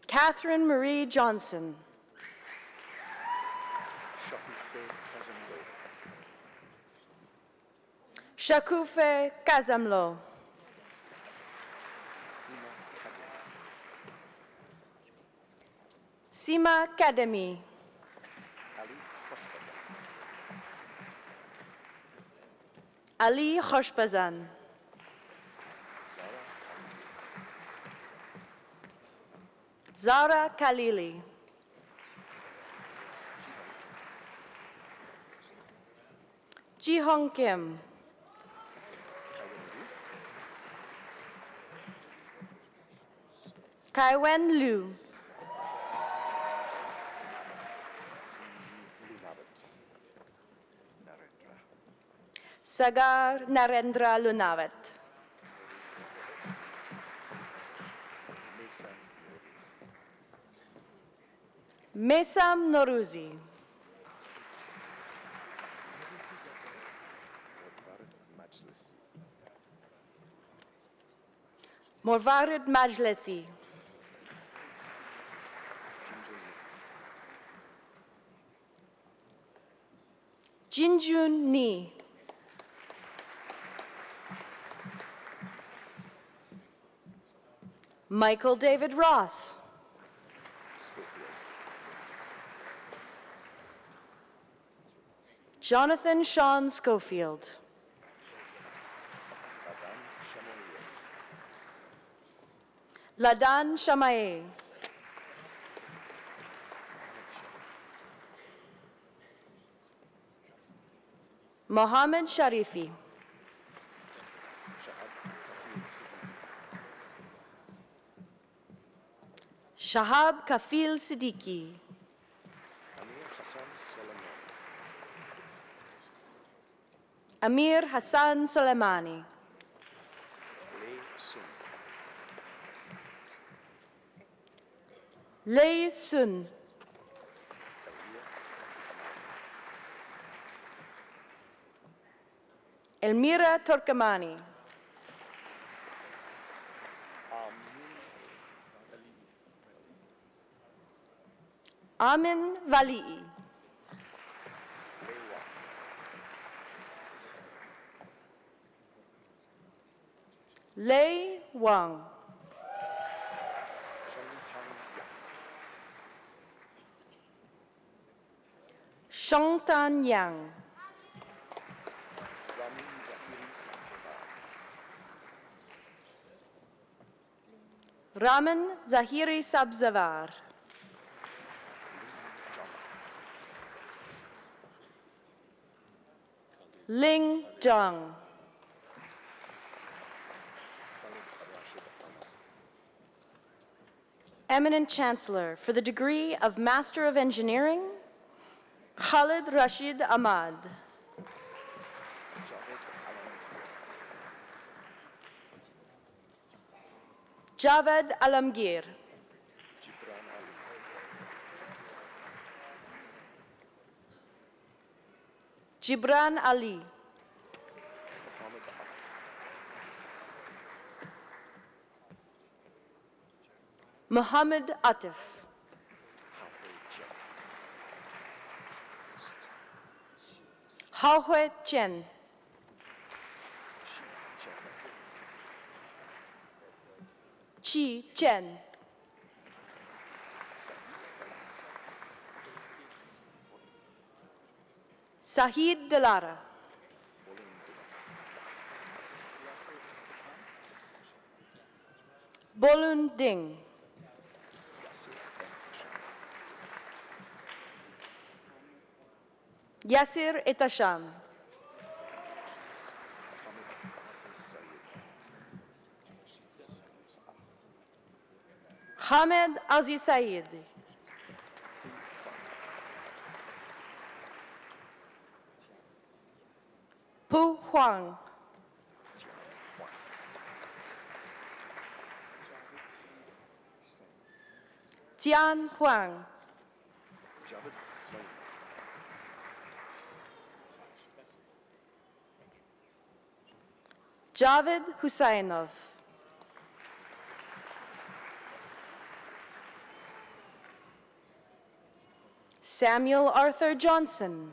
Catherine Marie Johnson. Shakufe Kazamlo. Sima Kademi. Ali Khoshbazan. Zara Khalili. Jihong Kim. Kaiwen Liu. Sagar Narendra Lunavat. Mesam Noruzi. Morvarid Majlesi. Jinjun Ni. Michael David Ross. Jonathan Sean Schofield. Ladan Shamae. Mohammed Sharifi. Shahab Kafil Siddiqui. Amir Hassan Soleimani. Lei Sun. Elmira Turkamani. Amin Valii. Lei Wang. Shangtan Yang. Raman Zahiri Sabzavar. Ling Zhang. Eminent Chancellor, for the degree of Master of Engineering, Khalid Rashid Ahmad. Javed Alamgir. Gibran Ali. Muhammad Atif. Haohui Chen. Chi Chen. Sahid Dalara. Bolun Ding. Yasir Etasham. Hamed Aziz Said. Pu Huang. Tian Huang. Javed Husainov. Samuel Arthur Johnson.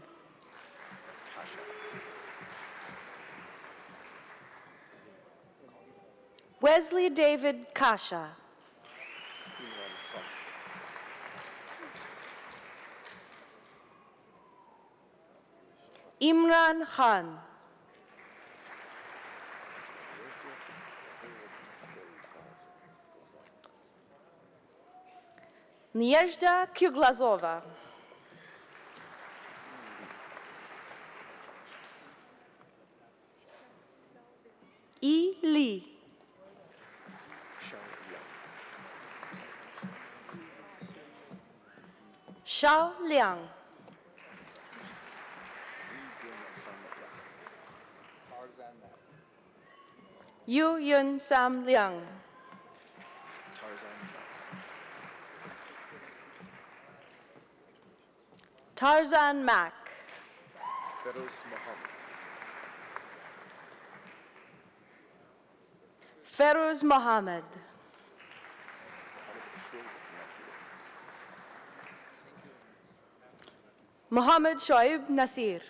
Wesley David Kasha. Imran Khan. Niezhda Kyuglazova. Yi Li. Shao Liang. Yu Yun Sam Liang. Tarzan Mack. Feroz Mohammed. Mohammed Shoaib Nasir.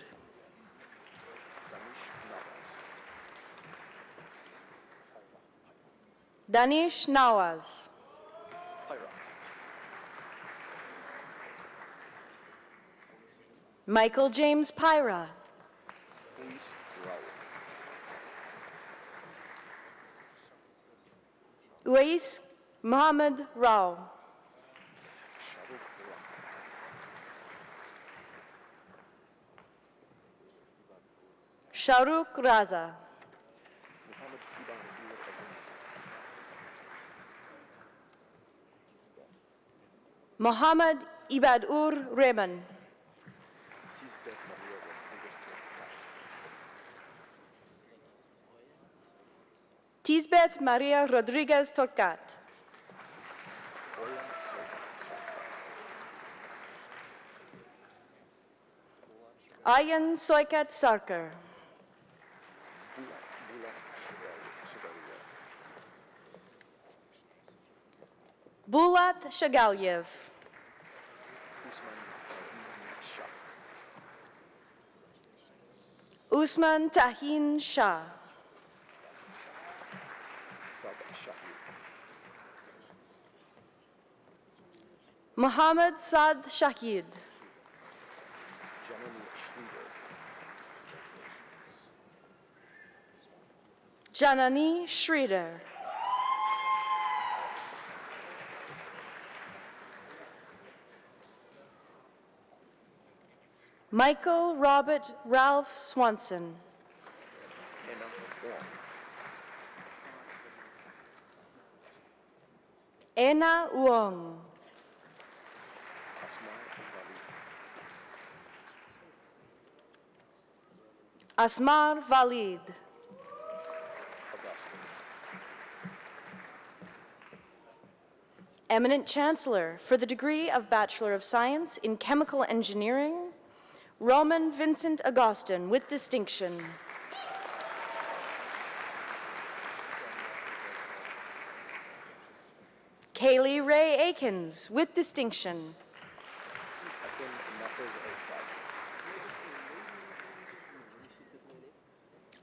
Danish Nawaz. Michael James Pyra. Uwais Mohammed Rao. Shahrukh Raza. Mohammed Ibadur Rehman. Tisbeth Maria Rodriguez Torcat. Ayan Soikat Sarkar. Bulat Shagalyev. Usman Tahin Shah. Muhammad Saad Shahid. Janani Sridhar. Michael Robert Ralph Swanson. Ena Uong. Asmar Valid. Eminent Chancellor for the degree of Bachelor of Science in Chemical Engineering, Roman Vincent Agustin with distinction. Kaylee Ray Akins with distinction.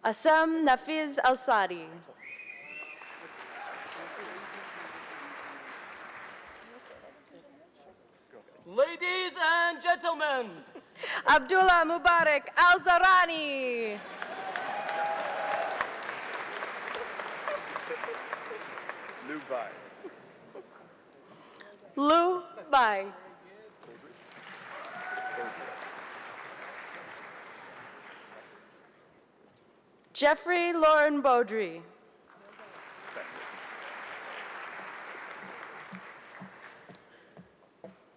Assam Nafiz Al-Sadi. Ladies and gentlemen, Abdullah Mubarak Al-Zarani. Lu Bai. Jeffrey Lauren Beaudry.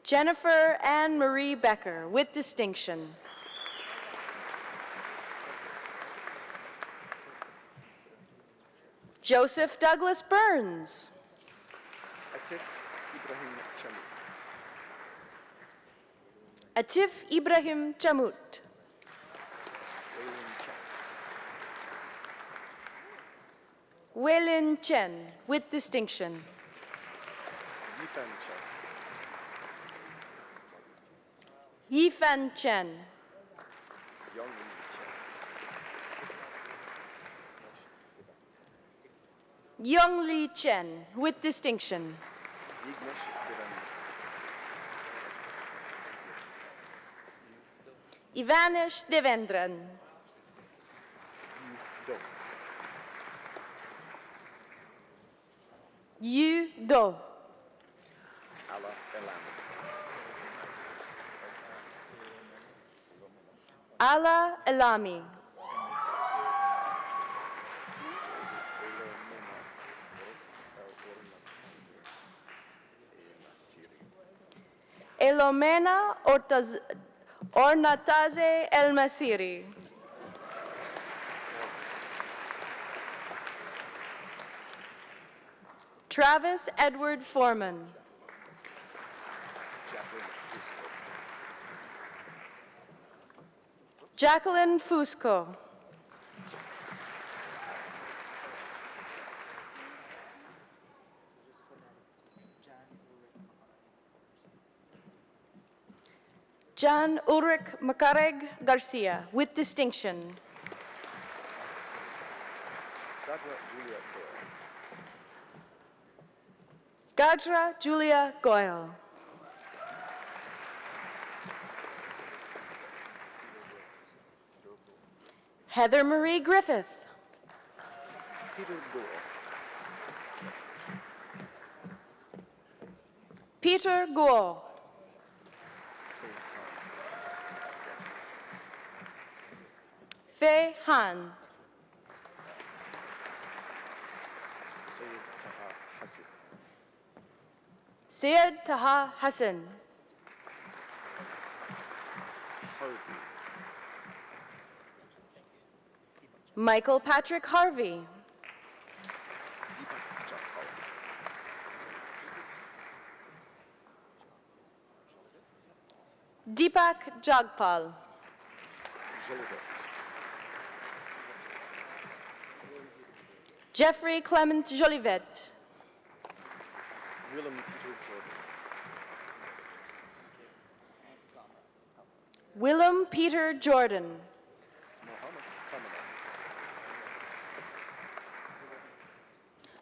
Jennifer Anne Marie Becker, with distinction. Joseph Douglas Burns. Atif Ibrahim Chamut. Weilin Chen, with distinction. Yifan Chen. Youngli Chen, with distinction. Ivanish Devendran. Yu Do. Ala Elami. Elomena Ornataze El Masiri. Travis Edward Foreman. Jacqueline Fusco. Jan Ulrich Macareg Garcia, with distinction. Gadra Julia Goyle. Heather Marie Griffith. Peter Guo. Fei Han. Syed Taha Hassan. Michael Patrick Harvey. Deepak Jagpal. Jeffrey Clement Jolivet. Willem Peter Jordan.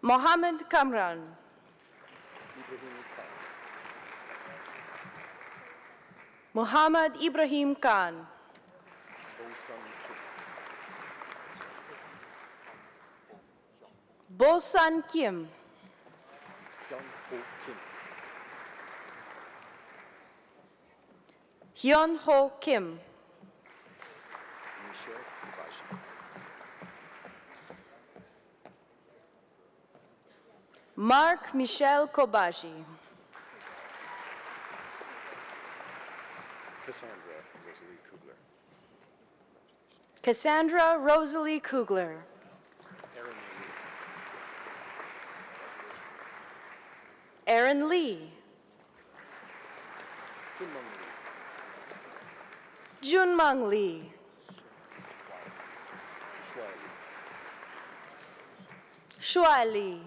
Mohammed Kamran. Muhammad Ibrahim Khan. Bosan Kim. Hyun Ho Kim. Mark Michel Kobashi. Cassandra Rosalie Kugler. Aaron Lee. Junmang Lee. Shuai Lee.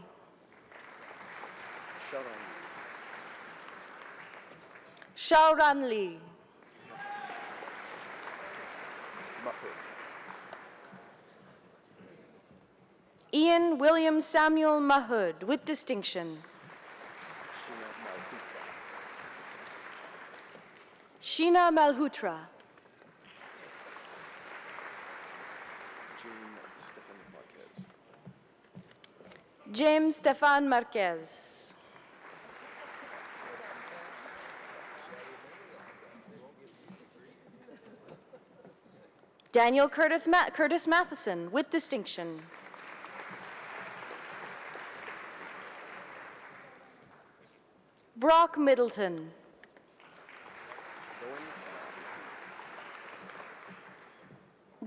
Shaoran Lee. Ian William Samuel Mahood, with distinction. Sheena Malhotra. James Stefan Marquez. Daniel Curtis Matheson, with distinction. Brock Middleton.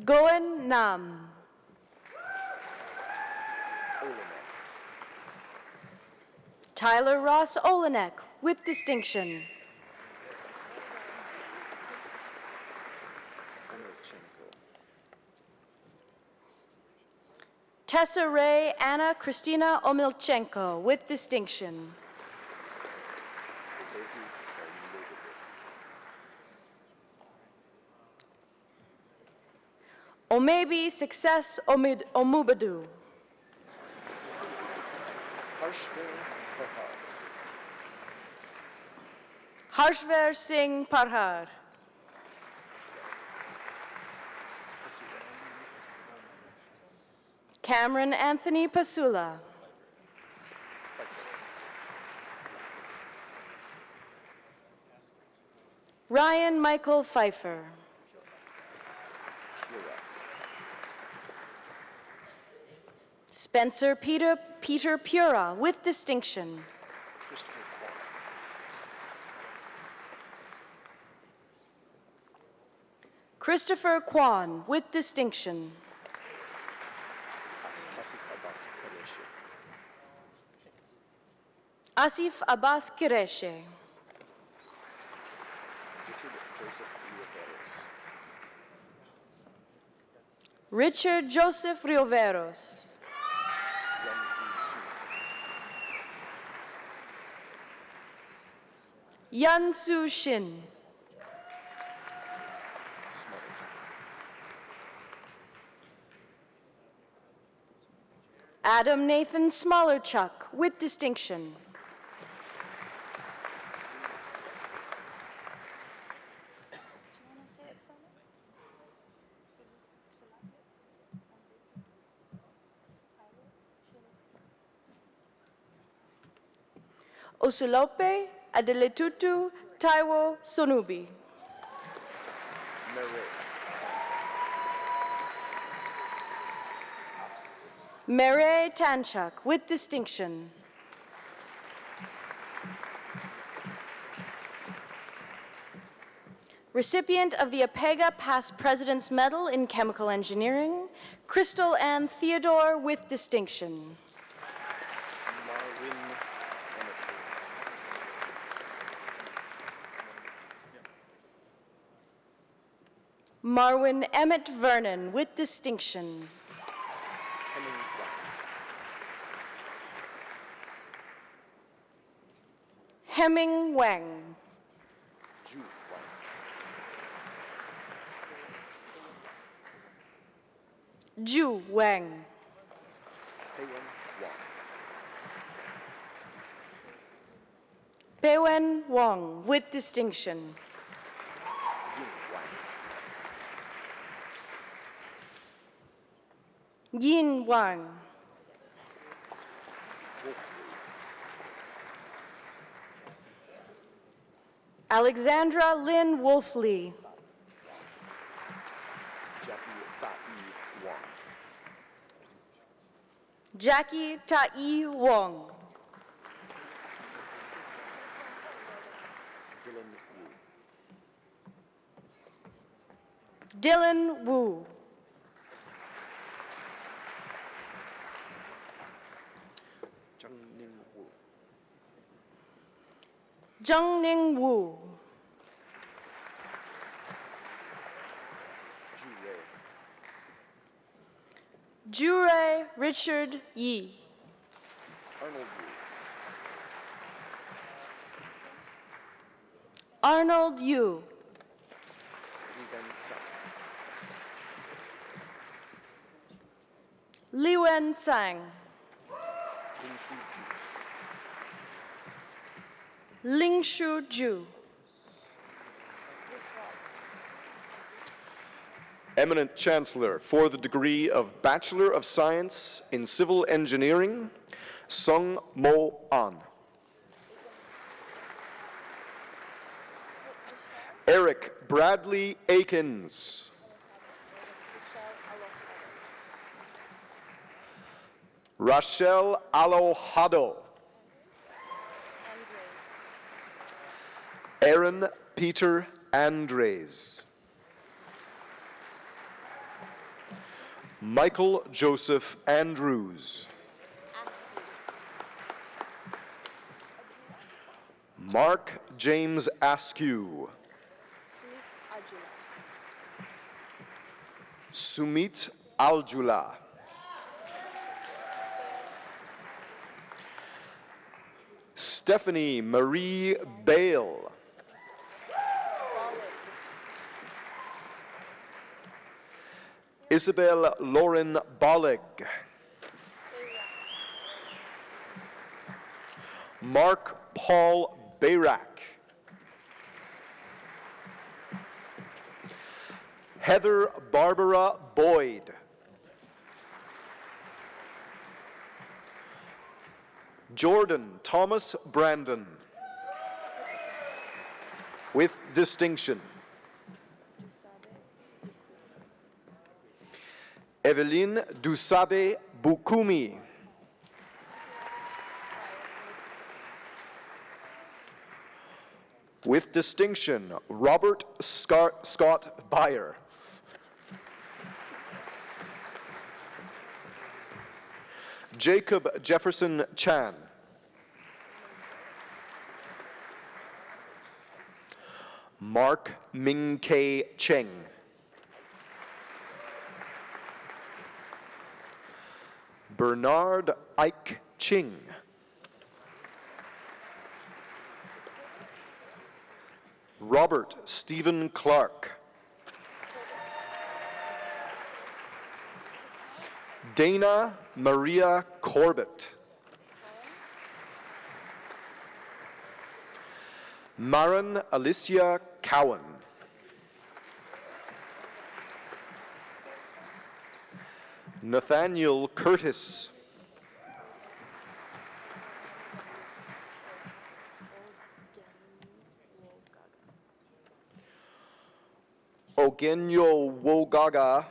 Goen Nam. Tyler Ross Olenek with distinction. Tessa Ray Anna Christina Omilchenko with distinction. Omebi Success Omubadu. Harshver Singh Parhar. Cameron Anthony Pasula. Ryan Michael Pfeiffer. Spencer Peter Pura with distinction. Christopher Kwan with distinction. Asif Abbas Kireshe. Richard Joseph Rioveros. Yan Su Shin. Adam Nathan Smallerchuk with distinction. Osulope Adeletutu Taiwo Sonubi. Mere Tanchuk with distinction. Recipient of the APEGA Past President's Medal in Chemical Engineering, Crystal Ann Theodore with distinction. Marwin Emmett Vernon with distinction. Hemming Wang. Ju Wang. Peiwen Wang with distinction. Yin Wang. Alexandra Lynn Wolfley. Jackie Ta'i Wong. Dylan Wu. Zhengning Wu. Jure Richard Yi. Arnold Yu. Liwen Tsang. Lingshu Ju. Eminent Chancellor for the degree of Bachelor of Science in Civil Engineering, Sung Mo An. Eric Bradley Akins. Rachel Alohado. Aaron Peter Andres. Michael Joseph Andrews. Mark James Askew. Sumit Aljula. Stephanie Marie Bale. Isabel Lauren Bollig. Mark Paul Bayrak. Heather Barbara Boyd. Jordan Thomas Brandon. With distinction. Evelyn Dusabe Bukumi. With distinction, Robert Scott Byer. Jacob Jefferson Chan. Mark Ming K. Cheng. Bernard Ike Ching. Robert Stephen Clark. Dana Maria Corbett. Maren Alicia Cowan. Nathaniel Curtis. Ogenyo Wogaga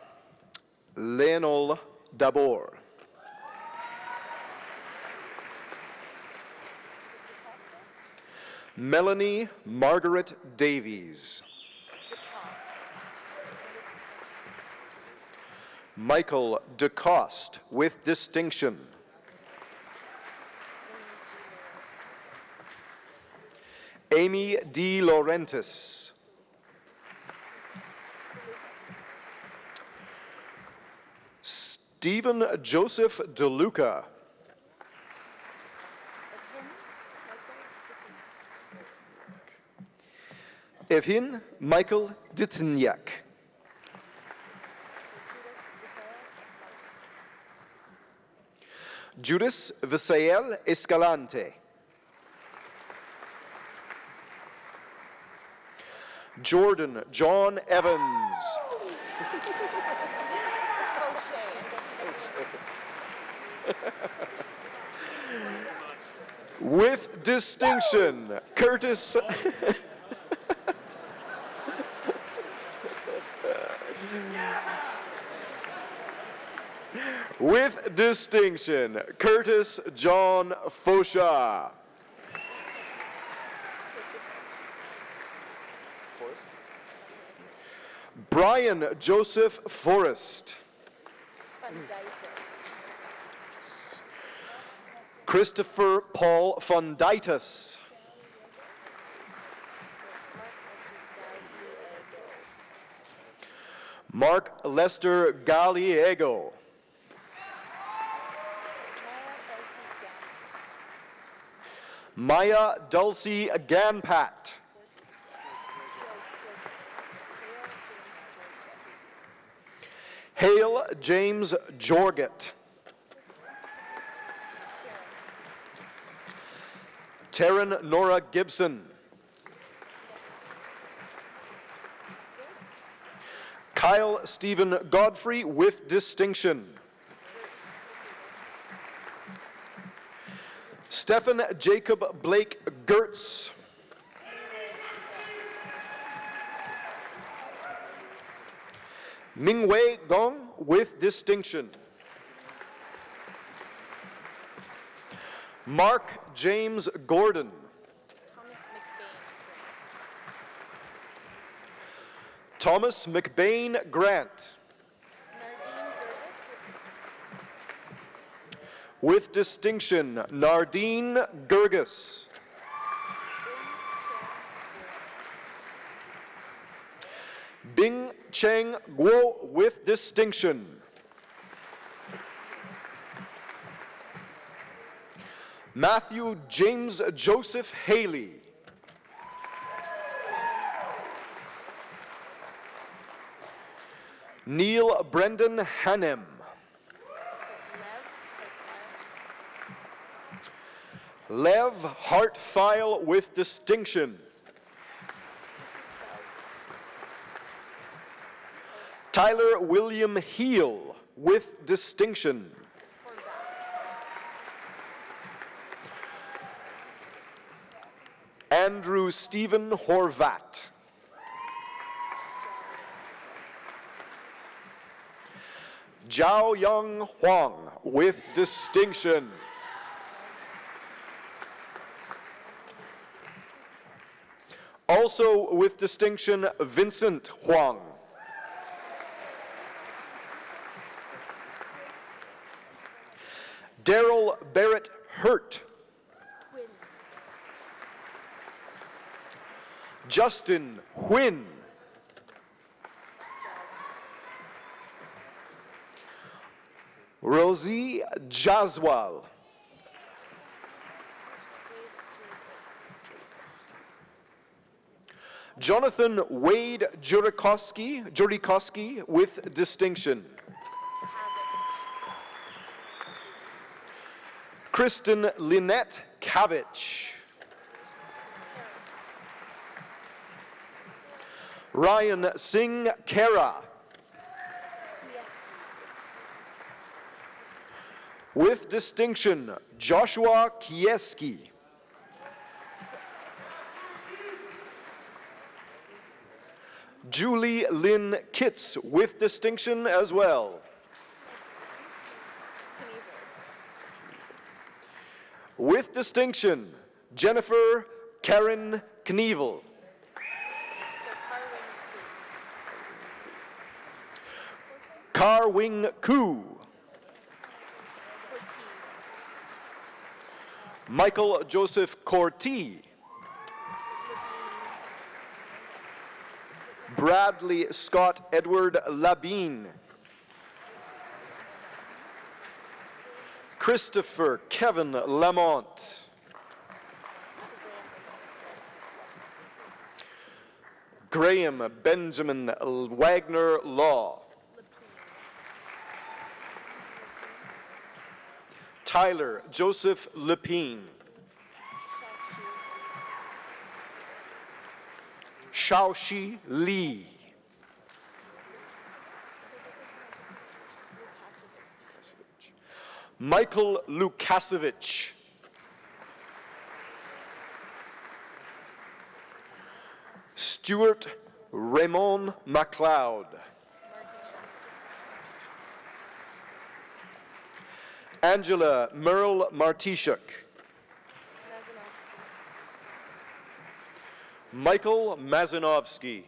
Leonel Dabor. Melanie Margaret Davies. Michael DeCoste with distinction. Amy D. Laurentis. Stephen Joseph DeLuca. Evhin Michael Dittenyak. Judas Visael Escalante. Jordan John Evans. With distinction, Curtis with distinction, Curtis John Fosha. Brian Joseph Forrest. Christopher Paul Funditus. Mark Lester Galiego. Maya Dulcie Ganpat. Hale James Jorget. Taryn Nora Gibson. Kyle Stephen Godfrey with distinction. Stephen Jacob Blake Gertz. Mingwei Gong with distinction. Mark James Gordon. Thomas McBain Grant. With distinction, Nardine Gerges. Bing Cheng Guo with distinction. Matthew James Joseph Haley. Neil Brendan Hanem. Lev Hartfile with distinction. Tyler William Heel with distinction. Andrew Stephen Horvat. Zhao Yang Huang with distinction. Also with distinction, Vincent Huang. Daryl Barrett Hurt. Justin Huynh. Rosie Jaswal. Jonathan Wade Jurikowski with distinction. Kristen Lynette Kavich. Ryan Singh Kara. With distinction, Joshua Kieski. Julie Lynn Kitts with distinction as well. With distinction, Jennifer Karen Knievel. Karwing Koo. Michael Joseph Corti. Bradley Scott Edward Labine. Christopher Kevin Lamont. Graham Benjamin Wagner Law. Tyler Joseph Lepine. Shaoxi Li. Michael Lukasevich. Stuart Raymond MacLeod. Angela Merle Martishuk. Michael Mazinovsky.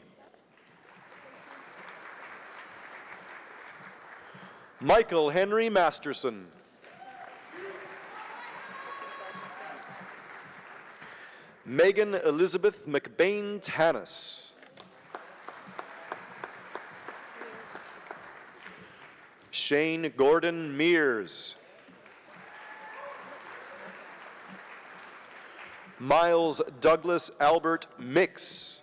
Michael Henry Masterson. Megan Elizabeth McBain Tannis. Shane Gordon Mears. Miles Douglas Albert Mix.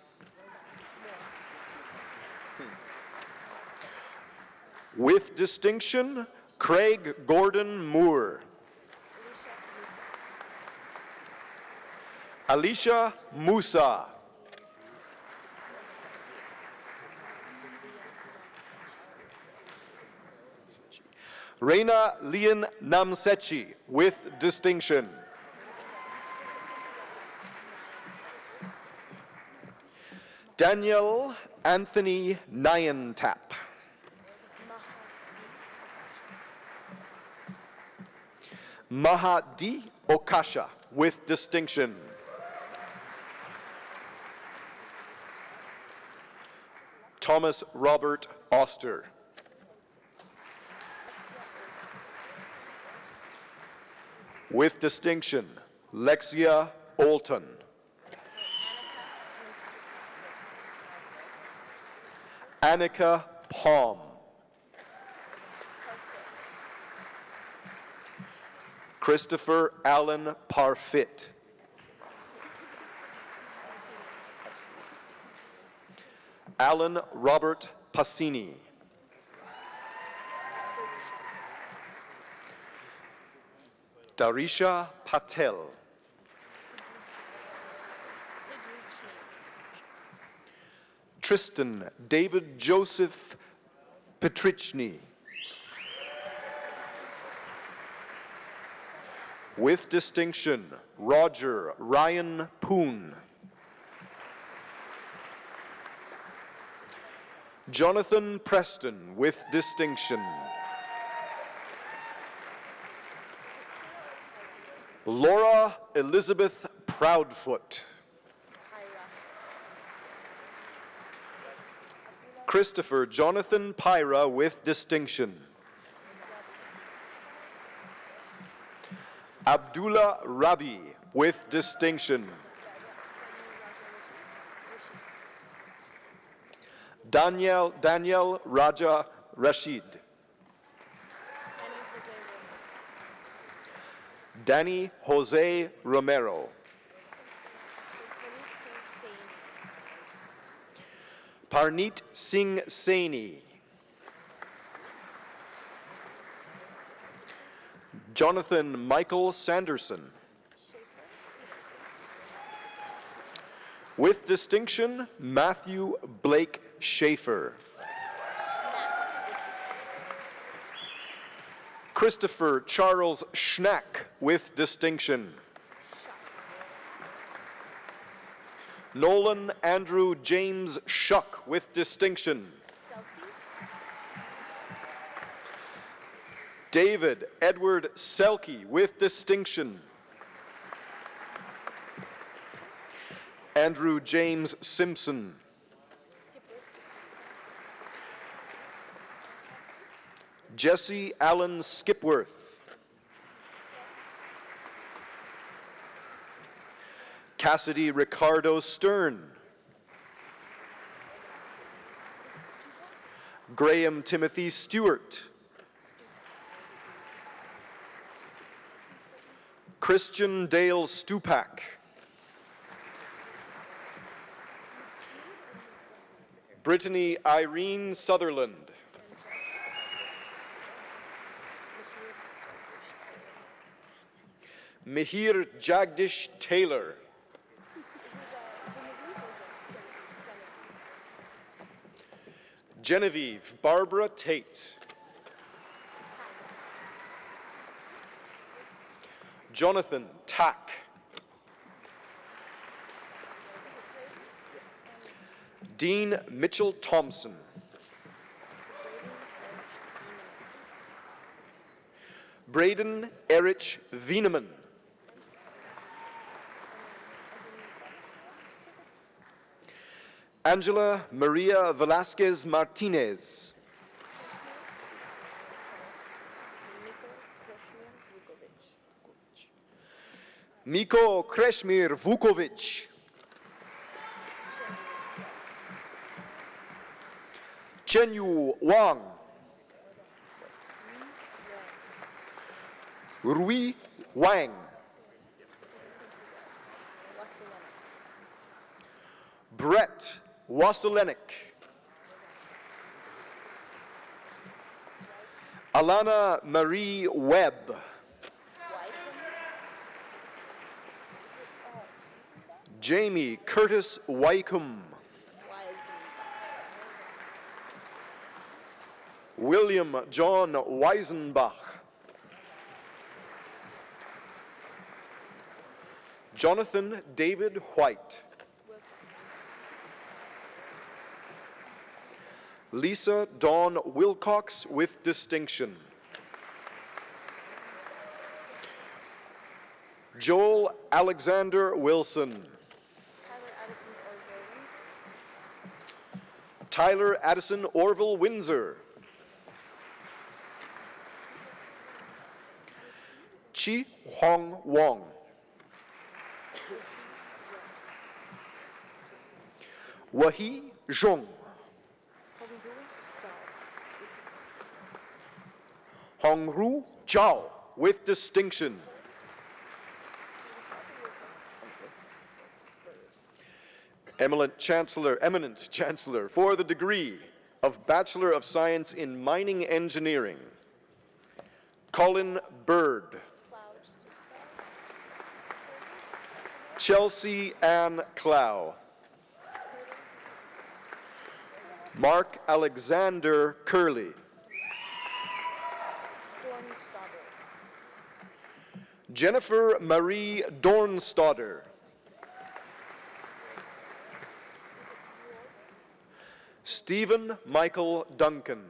With distinction, Craig Gordon Moore. Alicia Musa. Reina Lian Namsechi with distinction. Daniel Anthony Nyantap. Mahadi Okasha with distinction. Thomas Robert Oster. With distinction, Lexia Olton. Annika Palm. Christopher Allen Parfit. Alan Robert Passini. Darisha Patel. Tristan David Joseph Petrichny. With distinction, Roger Ryan Poon. Jonathan Preston with distinction. Laura Elizabeth Proudfoot. Christopher Jonathan Pyra with distinction. Abdullah Rabi with distinction. Daniel Raja Rashid. Danny Jose Romero. Parneet Singh Saini. Jonathan Michael Sanderson. With distinction, Matthew Blake Schaefer. Christopher Charles Schnack with distinction. Nolan Andrew James Shuck with distinction. David Edward Selke with distinction. Andrew James Simpson. Jesse Allen Skipworth. Cassidy Ricardo Stern. Graham Timothy Stewart. Christian Dale Stupak. Brittany Irene Sutherland. Mihir Jagdish Taylor. Genevieve Barbara Tate. Jonathan Tack. Dean Mitchell Thompson. Braden Erich Wieneman. Angela Maria Velasquez Martinez. Miko Kreshmir Vukovic. Chenyu Wang. Rui Wang. Brett Waselenik. Alana Marie Webb. Jamie Curtis Wycombe. William John Weisenbach. Jonathan David White. Lisa Dawn Wilcox with distinction. Joel Alexander Wilson. Tyler Addison Orville Windsor. Chi Hong Wong. Wahi Zhong. Hongru Zhao with distinction. Eminent Chancellor for the degree of Bachelor of Science in Mining Engineering, Colin Bird. Chelsea Ann Clow. Mark Alexander Curley. Jennifer Marie Dornstadter. Stephen Michael Duncan.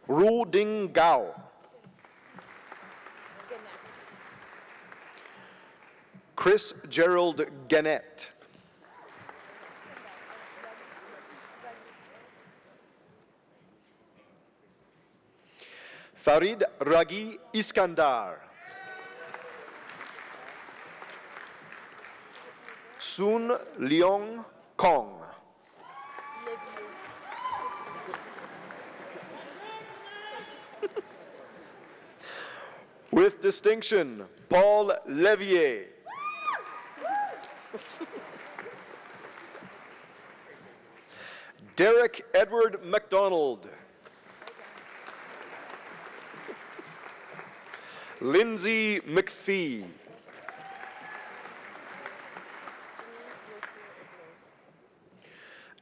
Ru Ding Gao. Chris Gerald Gannett. Farid Ragi Iskandar. Sun Leong Kong. With distinction, Paul Levier. Derek Edward MacDonald. Lindsay McPhee.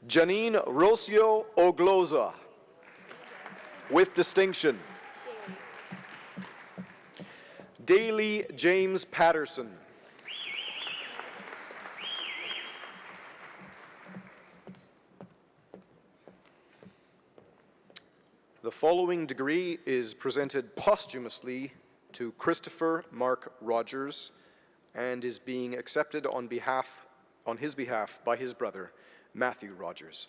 Janine Rocio Ogloza. With distinction. Daly James Patterson. The following degree is presented posthumously to Christopher Mark Rogers and is being accepted on his behalf by his brother, Matthew Rogers.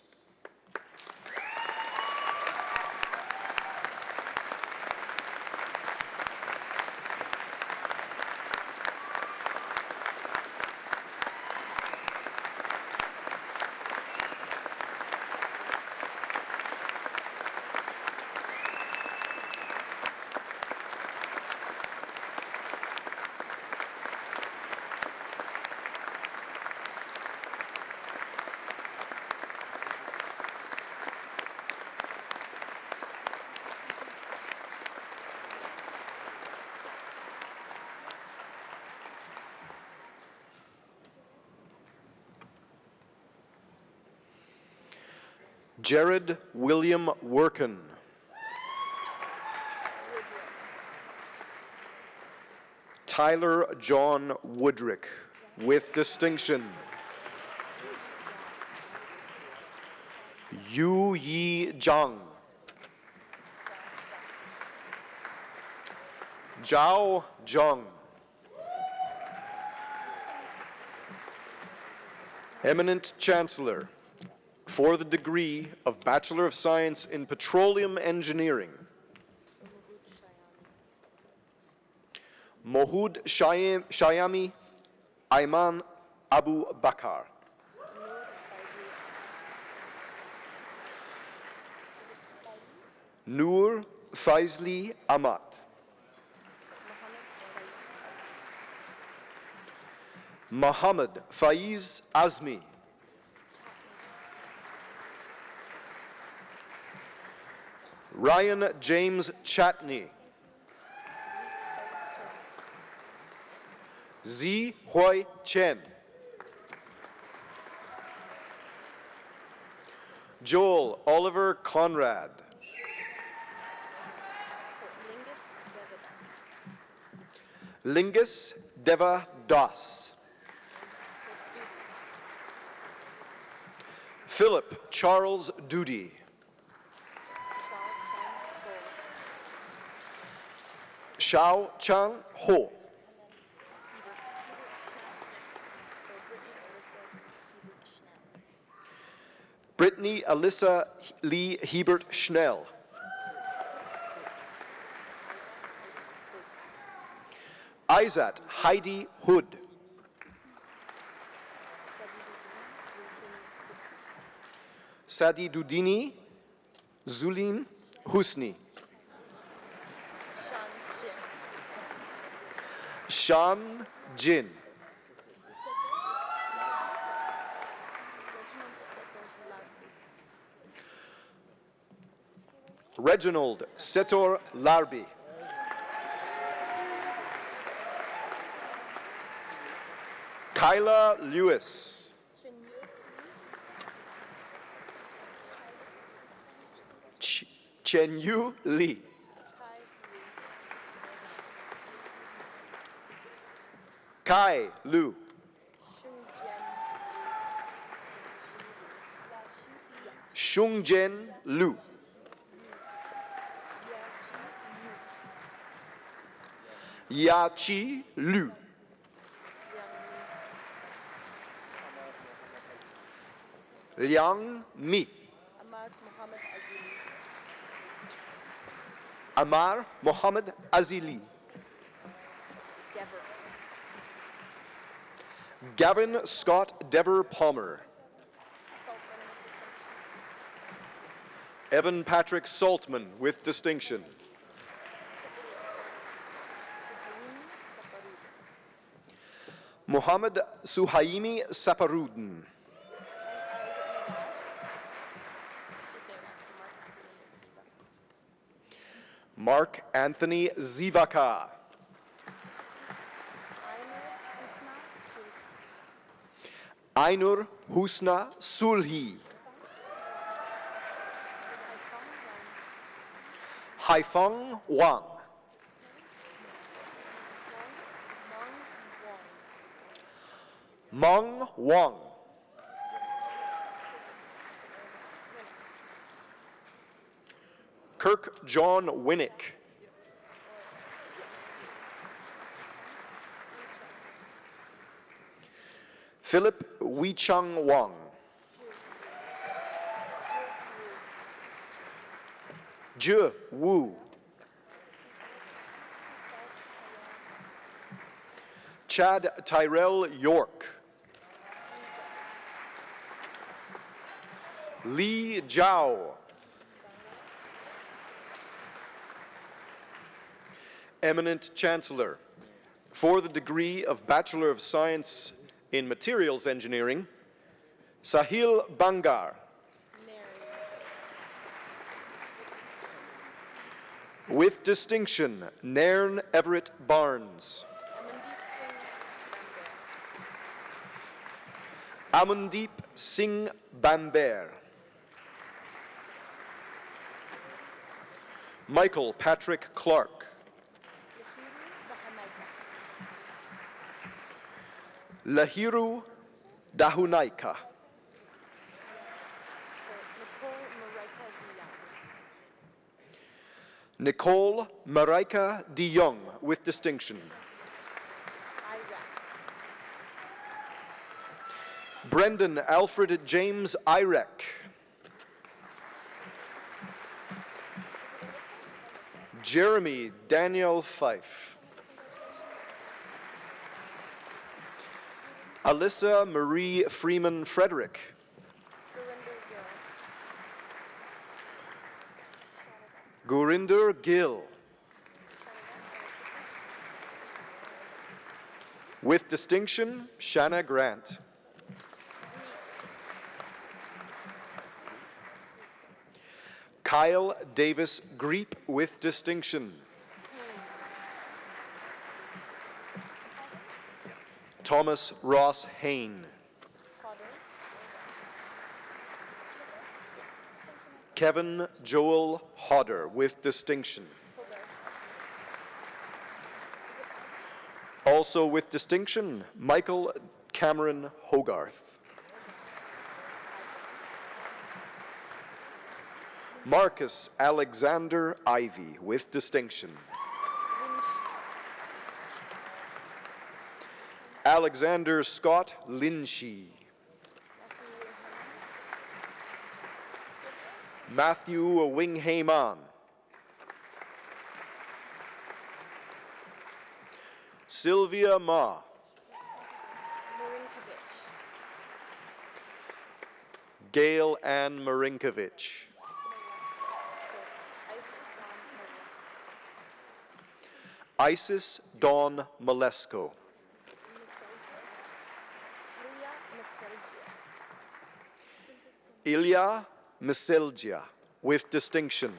Jared William Workin. Tyler John Woodrick, with distinction. Yu Yi Zhang. Zhao Zheng. Eminent Chancellor for the degree of Bachelor of Science in Petroleum Engineering, Mohud Shayami Ayman Abu Bakar. Noor Faizli Amat. Mohammed Faiz Azmi. Ryan James Chatney. Zi Hui Chen. Joel Oliver Conrad. Lingus Deva Das. Philip Charles Doody. Xiao Chang Ho. Brittany Alyssa Lee Hebert Schnell. Isat Heidi Hood. Sadidudini Zulin Husni. Shan Jin. Reginald Setor Larbi. Kyla Lewis. Chenyu Lee. Kai Lu. Shungjen Lu. Yachi Lu. Liang Mi. Amar Mohammed Azili. Gavin Scott Dever Palmer. Evan Patrick Saltman with distinction. Muhammad Suhaimi Saparudin. Mark Anthony Zivaka. Ainur Husna Sulhi. Haifeng Wang. Meng Wang. Kirk John Winnick. Philip Weichang Wang. Zhe Wu. Chad Tyrell York. Li Zhao. Eminent Chancellor, for the degree of Bachelor of Science in Materials Engineering, Sahil Bangar. With distinction, Nairn Everett Barnes. Amandeep Singh Bamber. Michael Patrick Clark. Lahiru Dahunaika. Nicole Marika de Jong with distinction. Brendan Alfred James Irek. Jeremy Daniel Fife. Alyssa Marie Freeman Frederick. Gurinder Gill. With distinction, Shanna Grant. Kyle Davis Greep with distinction. Thomas Ross Hain. Kevin Joel Hodder with distinction. Also with distinction, Michael Cameron Hogarth. Marcus Alexander Ivy with distinction. Alexander Scott Linchy. Matthew Winghayman. Sylvia Ma. Gail Ann Marinkovich. Isis Dawn Malesko. Ilya Miselgia, with distinction.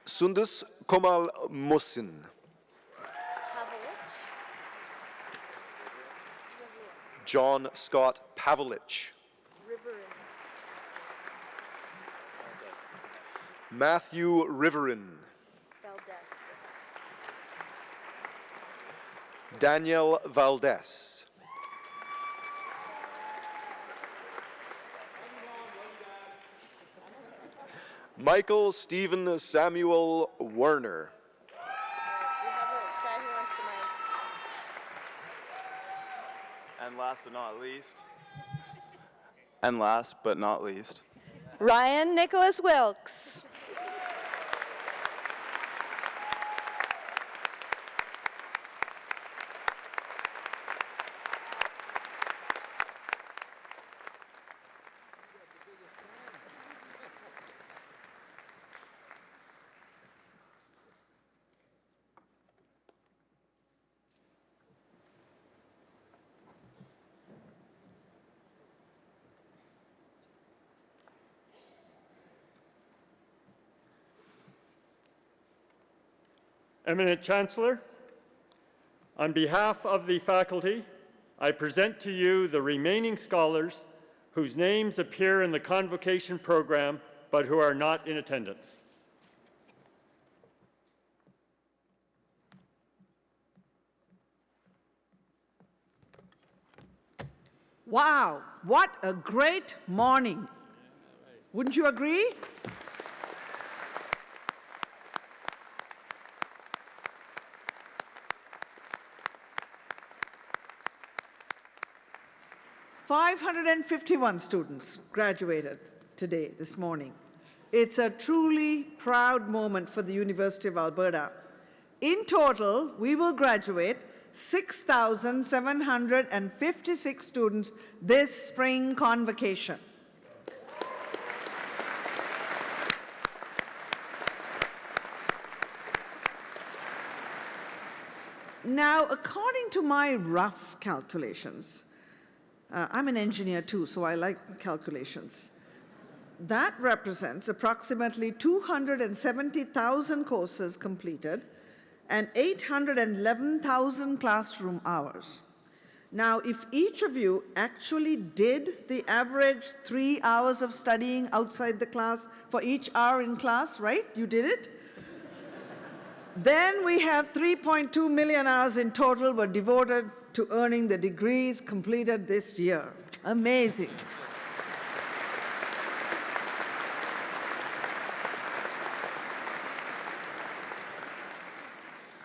Sundus Komal Musin. John Scott Pavlich. Matthew Riverin. Daniel Valdez. Michael Stephen Samuel Werner. And last but not least, Ryan Nicholas Wilkes. Eminent Chancellor, on behalf of the faculty, I present to you the remaining scholars whose names appear in the Convocation program but who are not in attendance. Wow, what a great morning. Wouldn't you agree? "551 students graduated today, this morning. It's a truly proud moment for the University of Alberta. In total, we will graduate 6,756 students this spring convocation. Now, according to my rough calculations, I'm an engineer too, so I like calculations. That represents approximately 270,000 courses completed and 811,000 classroom hours. Now, if each of you actually did the average 3 hours of studying outside the class for each hour in class, right? You did it? Then we have 3.2 million hours in total were devoted to earning the degrees completed this year. Amazing.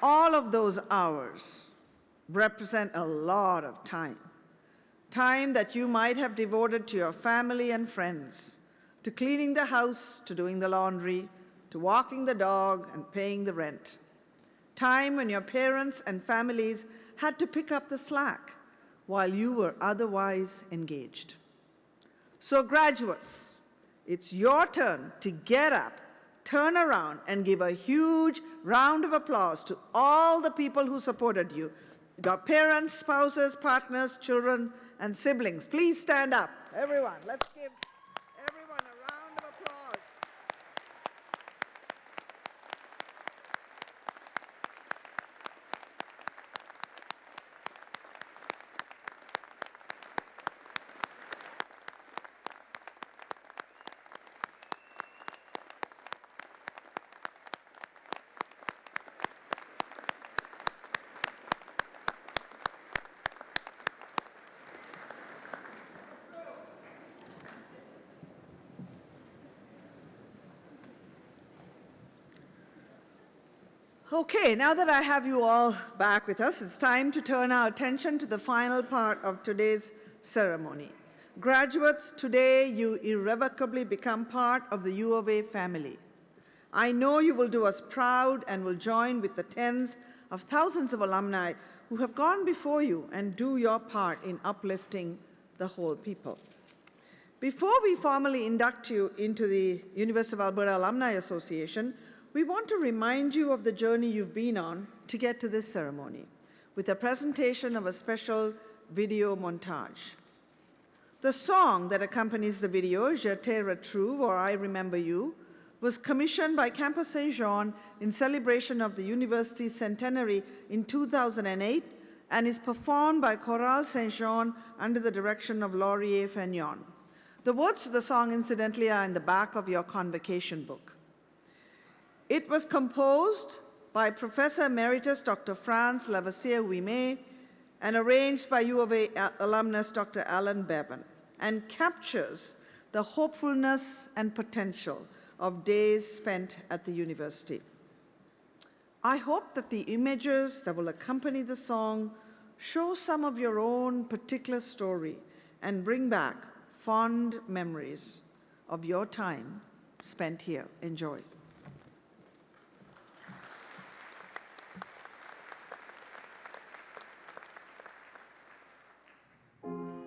All of those hours represent a lot of time. Time that you might have devoted to your family and friends, to cleaning the house, to doing the laundry, to walking the dog and paying the rent. Time when your parents and families had to pick up the slack while you were otherwise engaged. So graduates, it's your turn to get up, turn around, and give a huge round of applause to all the people who supported you, your parents, spouses, partners, children, and siblings. Please stand up, everyone. Let's give everyone a round of applause. Okay, now that I have you all back with us, it's time to turn our attention to the final part of today's ceremony. Graduates, today you irrevocably become part of the U of A family. I know you will do us proud and will join with the tens of thousands of alumni who have gone before you and do your part in uplifting the whole people. Before we formally induct you into the University of Alberta Alumni Association, we want to remind you of the journey you've been on to get to this ceremony with a presentation of a special video montage. The song that accompanies the video, Je te retrouve, or I Remember You, was commissioned by Campus Saint-Jean in celebration of the university's centenary in 2008 and is performed by Chorale Saint-Jean under the direction of Laurier Fagnon. The words to the song, incidentally, are in the back of your Convocation book. It was composed by Professor Emeritus Dr. Franz Lavoisier-Ouimet and arranged by U of A alumnus Dr. Alan Bevan, and captures the hopefulness and potential of days spent at the university. I hope that the images that will accompany the song show some of your own particular story and bring back fond memories of your time spent here. Enjoy. Thank you.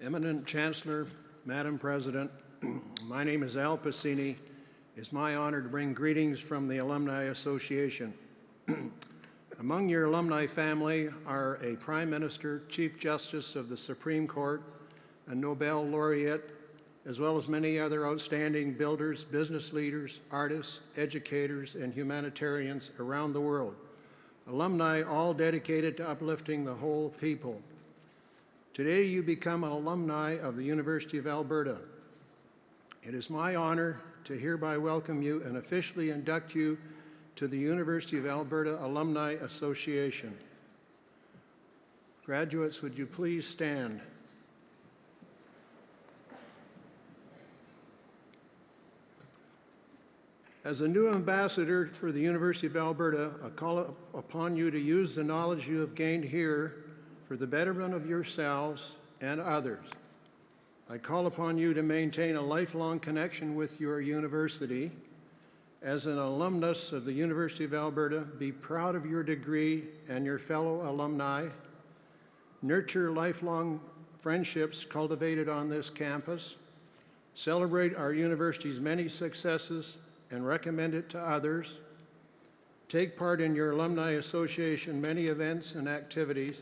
Eminent Chancellor, Madam President, my name is Al Pacini. It's my honor to bring greetings from the Alumni Association. Among your alumni family are a Prime Minister, Chief Justice of the Supreme Court, a Nobel laureate, as well as many other outstanding builders, business leaders, artists, educators, and humanitarians around the world. Alumni all dedicated to uplifting the whole people. Today you become an alumni of the University of Alberta. It is my honor to hereby welcome you and officially induct you to the University of Alberta Alumni Association. Graduates, would you please stand? As a new ambassador for the University of Alberta, I call upon you to use the knowledge you have gained here for the betterment of yourselves and others. I call upon you to maintain a lifelong connection with your university. As an alumnus of the University of Alberta, be proud of your degree and your fellow alumni. Nurture lifelong friendships cultivated on this campus. Celebrate our university's many successes and recommend it to others. Take part in your Alumni Association many events and activities.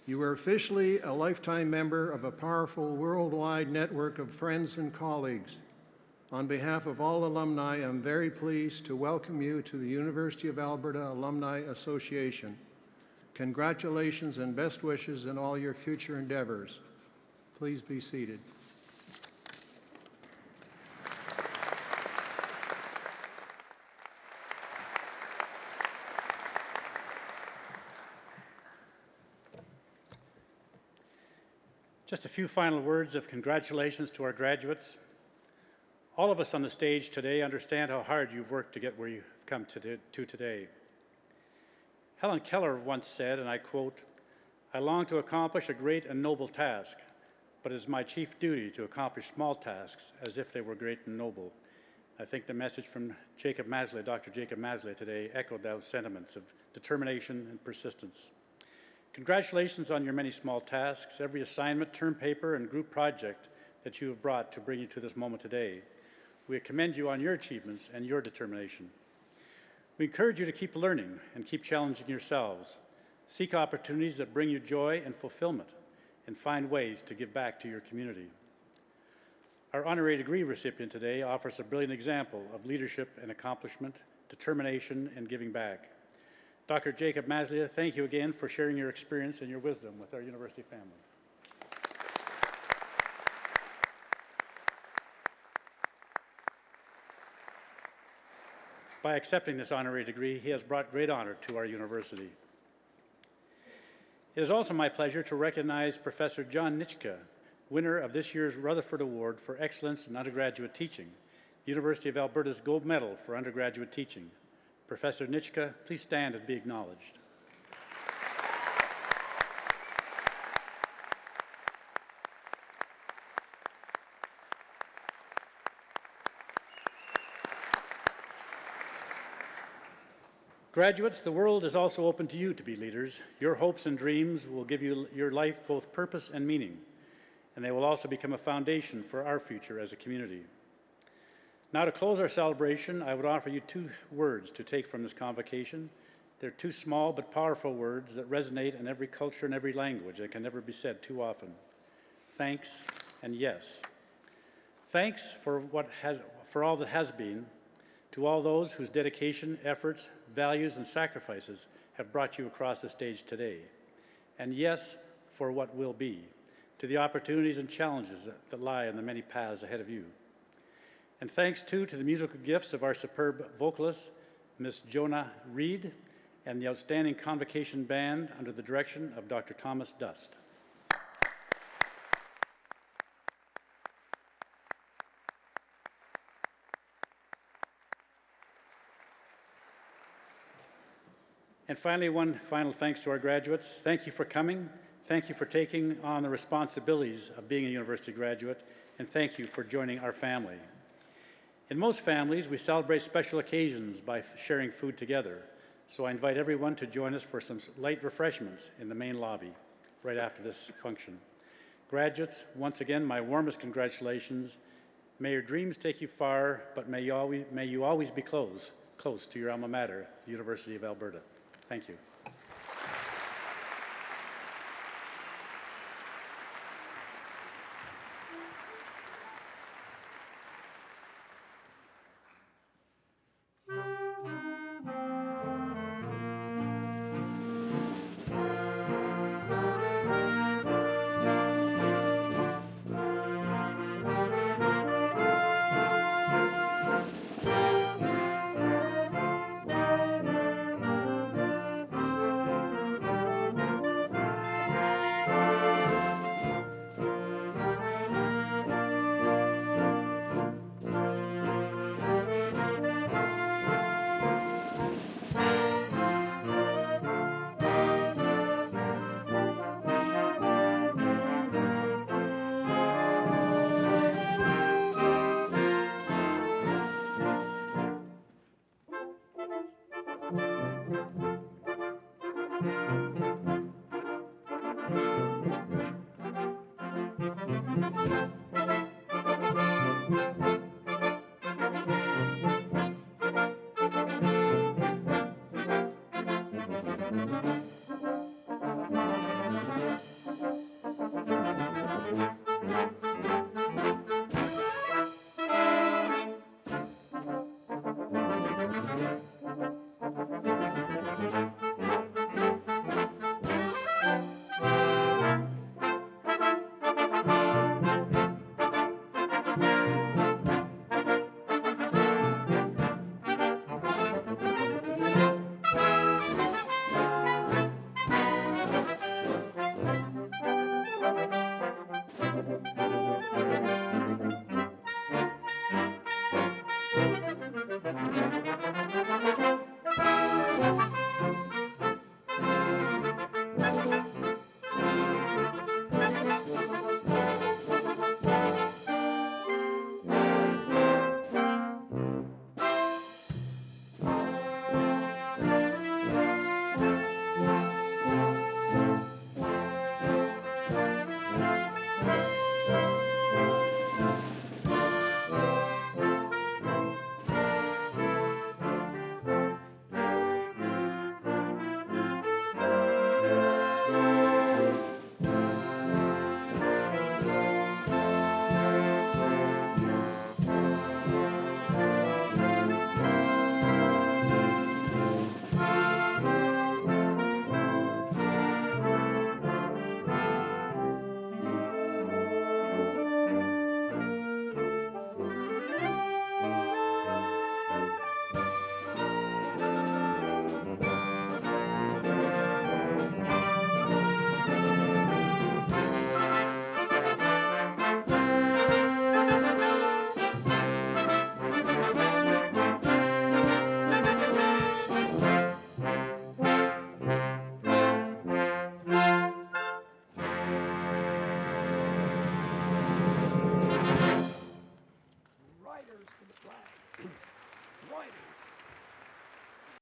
You are officially a lifetime member of a powerful worldwide network of friends and colleagues. On behalf of all alumni, I'm very pleased to welcome you to the University of Alberta Alumni Association. Congratulations and best wishes in all your future endeavors. Please be seated. Just a few final words of congratulations to our graduates. All of us on the stage today understand how hard you've worked to get where you've come to today. Helen Keller once said, and I quote, "I long to accomplish a great and noble task, but it is my chief duty to accomplish small tasks as if they were great and noble." I think the message from Jacob Masley, Dr. Jacob Masley today echoed those sentiments of determination and persistence. Congratulations on your many small tasks, every assignment, term paper, and group project that you have brought to bring you to this moment today. We commend you on your achievements and your determination. We encourage you to keep learning and keep challenging yourselves. Seek opportunities that bring you joy and fulfillment, and find ways to give back to your community. Our honorary degree recipient today offers a brilliant example of leadership and accomplishment, determination, and giving back. Dr. Jacob Masley, thank you again for sharing your experience and your wisdom with our university family. By accepting this honorary degree, he has brought great honor to our university. It is also my pleasure to recognize Professor John Nitschke, winner of this year's Rutherford Award for Excellence in Undergraduate Teaching, University of Alberta's Gold Medal for Undergraduate Teaching. Professor Nitschke, please stand and be acknowledged. Graduates, the world is also open to you to be leaders. Your hopes and dreams will give your life both purpose and meaning, and they will also become a foundation for our future as a community. Now, to close our celebration, I would offer you two words to take from this convocation. They're two small but powerful words that resonate in every culture and every language and can never be said too often. Thanks and yes. Thanks for all that has been, to all those whose dedication, efforts, values, and sacrifices have brought you across the stage today. And yes, for what will be, to the opportunities and challenges that lie in the many paths ahead of you. And thanks, too, to the musical gifts of our superb vocalist, Miss Jonah Reed, and the outstanding Convocation Band under the direction of Dr. Thomas Dust. And finally, one final thanks to our graduates. Thank you for coming. Thank you for taking on the responsibilities of being a university graduate. And thank you for joining our family. In most families, we celebrate special occasions by sharing food together. So I invite everyone to join us for some light refreshments in the main lobby right after this function. Graduates, once again, my warmest congratulations. May your dreams take you far, but may you always be close to your alma mater, the University of Alberta. Thank you. Riders for the flag. Riders.